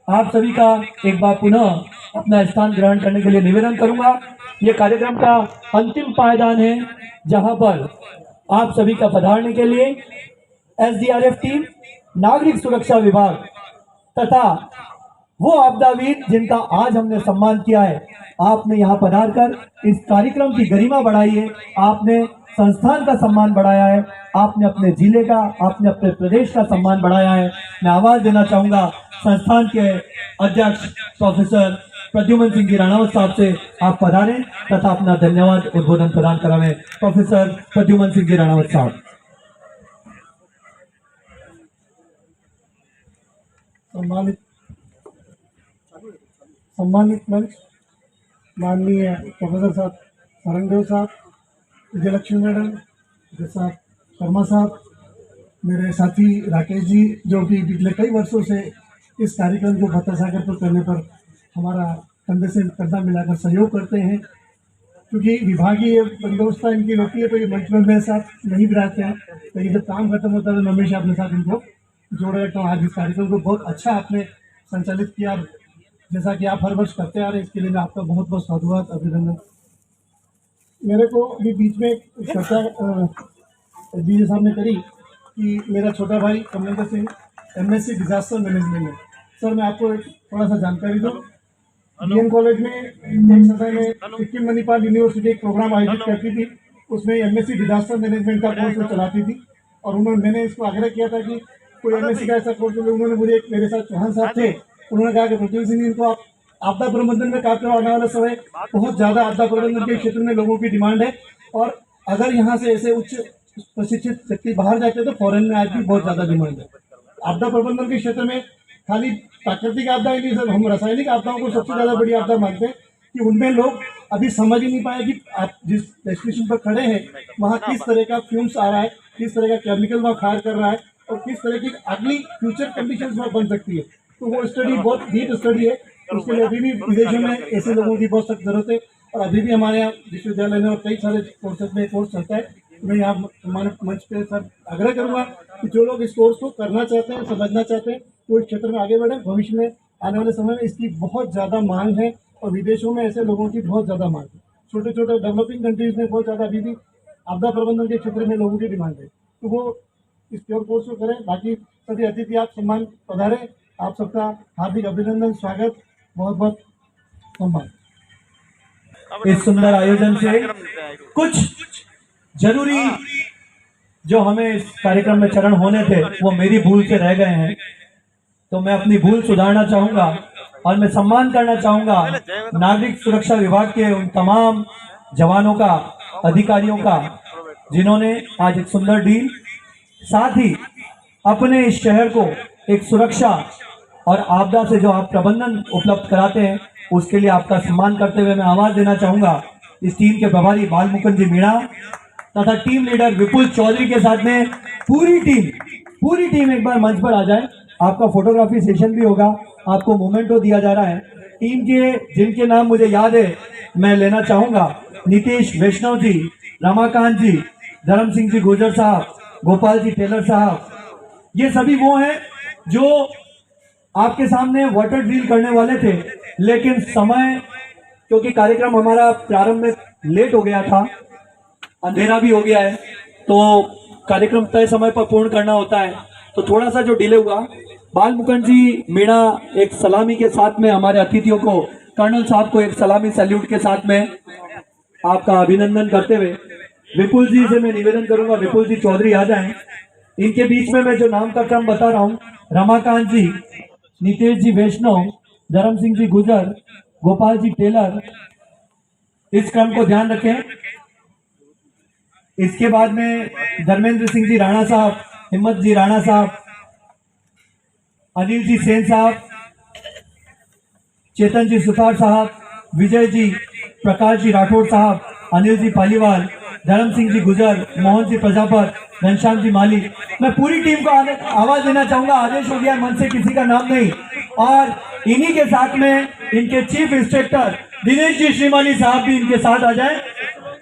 आप सभी का एक बार पुनः अपना स्थान ग्रहण करने के लिए निवेदन करूंगा। ये कार्यक्रम का अंतिम पायदान है जहां पर आप सभी का पधारने के लिए एसडीआरएफ टीम, नागरिक सुरक्षा विभाग तथा वो आपदावीर जिनका आज हमने सम्मान किया है, आपने यहाँ पधार कर इस कार्यक्रम की गरिमा बढ़ाई है, आपने संस्थान का सम्मान बढ़ाया है, आपने अपने जिले का, आपने अपने प्रदेश का सम्मान बढ़ाया है। मैं आवाज देना चाहूंगा संस्थान के अध्यक्ष प्रोफेसर प्रद्युमन सिंह जी राणावत साहब से, आप पधारें तथा अपना धन्यवाद उद्बोधन प्रदान करावें। प्रोफेसर प्रद्युमन सिंह जी राणावत साहब। सम्मानित मंच, माननीय प्रोफेसर साहब सरंगदेव साहब, विजयलक्ष्मी मैडम, साहब शर्मा साहब, मेरे साथी राकेश जी, जो कि पिछले कई वर्षों से इस कार्यक्रम को फतह सागर पर करने पर हमारा कंधे से कंधा मिलाकर सहयोग करते हैं। क्योंकि विभागीय बंदोबस्ता इनकी होती है तो ये मंच में मेरे साथ नहीं भी रहते हैं, लेकिन जब काम खत्म होता है तो मैं हमेशा अपने साथ इनको जोड़े रखता हूँ। आज इस कार्यक्रम को बहुत अच्छा आपने संचालित किया, जैसा कि आप हर वर्ष करते आ रहे हैं, इसके लिए मैं आपका बहुत बहुत साधुवाद, अभिनंदन। मेरे को अभी बीच में चर्चा डीजे साहब ने करी कि मेरा छोटा भाई Kamlendra Singh MSc disaster management में सर मैं आपको थोड़ा सा जानकारी दूँ। डीएन कॉलेज में एक समय में सिक्किम मणिपाल यूनिवर्सिटी एक प्रोग्राम आयोजित करती थी, उसमें एमएससी डिजास्टर मैनेजमेंट का कोर्स वो चलाती थी और मैंने इसको आग्रह किया था कि कोई एमएससी का ऐसा कोर्स। उन्होंने मुझे मेरे साथ चौहान साहब थे, उन्होंने कहा कि प्रज्वल सिंह इनको आप आपदा प्रबंधन में काम करो, आने वाला समय बहुत ज़्यादा आपदा प्रबंधन के क्षेत्र में लोगों की डिमांड है और अगर यहाँ से ऐसे उच्च प्रशिक्षित व्यक्ति बाहर जाते हैं तो फॉरेन में आज भी बहुत ज़्यादा डिमांड है। आपदा प्रबंधन के क्षेत्र में खाली प्राकृतिक आपदा ही नहीं सर, हम रासायनिक आपदाओं को सबसे ज़्यादा बड़ी आपदा मानते हैं कि उनमें लोग अभी समझ ही नहीं पाए कि आप जिस डेस्टिनेशन पर खड़े हैं वहाँ किस तरह का फ्यूम्स आ रहा है, किस तरह का केमिकल वहाँ फायर कर रहा है और किस तरह की अगली फ्यूचर कंडीशन वहाँ बन सकती है। तो वो स्टडी बहुत डीप स्टडी है, उसके लिए अभी भी विदेशों में ऐसे लोगों की बहुत सख्त जरूरत है और अभी भी हमारे यहाँ विश्वविद्यालय में और कई सारे कोर्सेज में कोर्स चलता है। मैं यहाँ मंच पे सर आग्रह करूँगा कि जो लोग इस कोर्स को करना चाहते हैं, समझना चाहते हैं, वो इस क्षेत्र में आगे बढ़े। भविष्य में आने वाले समय में इसकी बहुत ज़्यादा मांग है और विदेशों में ऐसे लोगों की बहुत ज़्यादा मांग है। छोटे छोटे डेवलपिंग कंट्रीज में बहुत ज़्यादा अभी भी आपदा प्रबंधन के क्षेत्र में लोगों की डिमांड है, तो वो इस प्योर कोर्स को करें। बाकी सभी अतिथि आप सम्मान पधारे, आप सबका हार्दिक अभिनंदन, स्वागत, बहुत बहुत सम्मान। इस सुंदर आयोजन से कुछ जरूरी जो हमें इस कार्यक्रम में चरण होने थे वो मेरी भूल से रह गए हैं, तो मैं अपनी भूल सुधारना चाहूंगा और मैं सम्मान करना चाहूंगा नागरिक सुरक्षा विभाग के उन तमाम जवानों का, अधिकारियों का, जिन्होंने आज एक सुंदर डील, साथ ही अपने इस शहर को एक सुरक्षा और आपदा से जो आप प्रबंधन उपलब्ध कराते हैं उसके लिए आपका सम्मान करते हुए मैं आवाज देना चाहूंगा इस टीम के प्रभारी बाल मुकुंद जी मीणा तथा टीम लीडर विपुल चौधरी के साथ में पूरी टीम एक बार मंच पर आ जाए। आपका फोटोग्राफी सेशन भी होगा, आपको मोमेंटो दिया जा रहा है। टीम के जिनके नाम मुझे याद है मैं लेना चाहूंगा, नीतीश वैष्णव जी, रमाकांत जी, धर्म सिंह जी गुर्जर साहब, गोपाल जी टेलर साहब, ये सभी वो हैं जो आपके सामने वाटर ड्रिल करने वाले थे, लेकिन समय क्योंकि कार्यक्रम हमारा प्रारंभ में लेट हो गया था, अंधेरा भी हो गया है, तो कार्यक्रम तय समय पर पूर्ण करना होता है, तो थोड़ा सा जो डिले हुआ। बाल मुकुंद जी मीणा एक सलामी के साथ में हमारे अतिथियों को, कर्नल साहब को एक सलामी सैल्यूट के साथ में आपका अभिनंदन करते हुए विपुल जी से मैं निवेदन करूंगा, विपुल जी चौधरी आ जाएं। इनके बीच में मैं जो नाम का क्रम बता रहा हूं, रमाकांत जी, नीतीश जी वैष्णव, धर्म सिंह जी गुजर, गोपाल जी टेलर, इस क्रम को ध्यान रखें। इसके बाद में धर्मेंद्र सिंह जी राणा साहब, हिम्मत जी राणा साहब, अनिल जी सेन साहब, चेतन जी सुतार साहब, विजय जी, प्रकाश जी राठौड़ साहब, अनिल जी पालीवाल, धर्म सिंह जी गुजर, मोहन जी प्रजापत, घनश्याम जी माली। मैं पूरी टीम को आवाज देना चाहूंगा, आदेश हो गया मन से किसी का नाम नहीं, और इन्हीं के साथ में इनके चीफ इंस्पेक्टर दिनेश जी श्रीमाली साहब भी इनके साथ आ जाएं।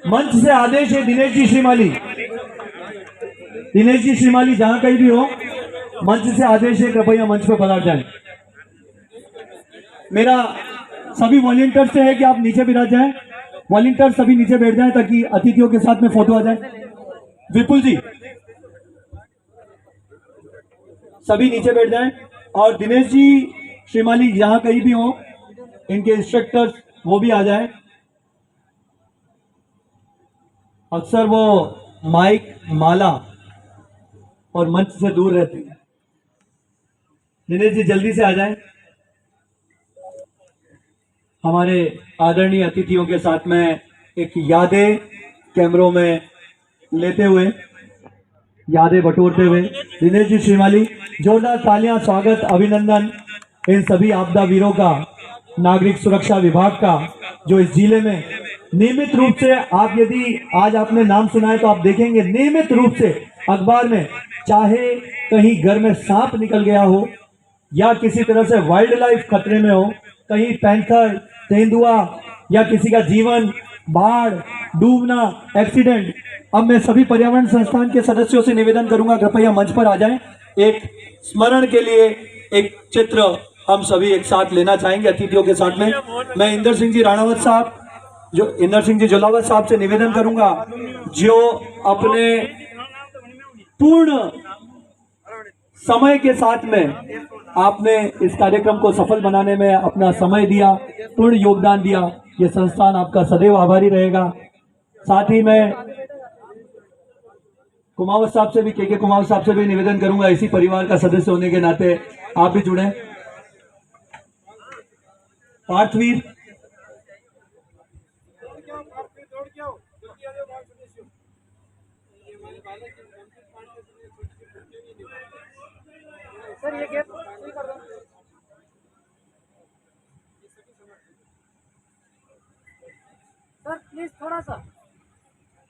मंच से आदेश है दिनेश जी श्रीमाली, दिनेश जी श्रीमाली जहां कहीं भी हो, मंच से आदेश है कृपया मंच पर पधार जाएं। मेरा सभी वॉलंटियर से है कि आप नीचे बिराज जाएं, वॉलंटियर सभी नीचे बैठ जाएं ताकि अतिथियों के साथ में फोटो आ जाए। विपुल जी सभी नीचे बैठ जाएं और दिनेश जी श्रीमाली जहां कहीं भी हो, इनके इंस्ट्रक्टर्स वो भी आ जाए। अक्सर वो माइक, माला और मंच से दूर रहते हैं। दिनेश जी जल्दी से आ जाएं। हमारे आदरणीय अतिथियों के साथ में एक यादें कैमरों में लेते हुए, यादें बटोरते हुए, दिनेश जी श्रीमाली, जोरदार तालियां, स्वागत, अभिनंदन इन सभी आपदा वीरों का, नागरिक सुरक्षा विभाग का, जो इस जिले में नियमित रूप से, आप यदि आज आपने नाम सुना है तो आप देखेंगे नियमित रूप से अखबार में, चाहे कहीं घर में सांप निकल गया हो या किसी तरह से वाइल्ड लाइफ खतरे में हो, कहीं पैंथर, तेंदुआ या किसी का जीवन, बाढ़, डूबना, एक्सीडेंट। अब मैं सभी पर्यावरण संस्थान के सदस्यों से निवेदन करूंगा कृपया मंच पर आ जाएं। एक स्मरण के लिए एक चित्र हम सभी एक साथ लेना चाहेंगे अतिथियों के साथ में। मैं इंदर सिंह जी राणावत साहब, इंदर सिंह जी जोलावत साहब से निवेदन करूंगा, जो अपने पूर्ण समय के साथ में आपने इस कार्यक्रम को सफल बनाने में अपना समय दिया, पूर्ण योगदान दिया। ये संस्थान आपका सदैव आभारी रहेगा। साथ ही मैं कुमावत साहब से भी, के कुमावत साहब से भी निवेदन करूंगा, इसी परिवार का सदस्य होने के नाते आप भी जुड़े। पार्थवीर, सर ये गेट सही कर दो सर, प्लीज थोड़ा सा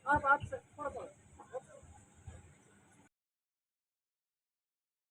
आप थोड़ा सा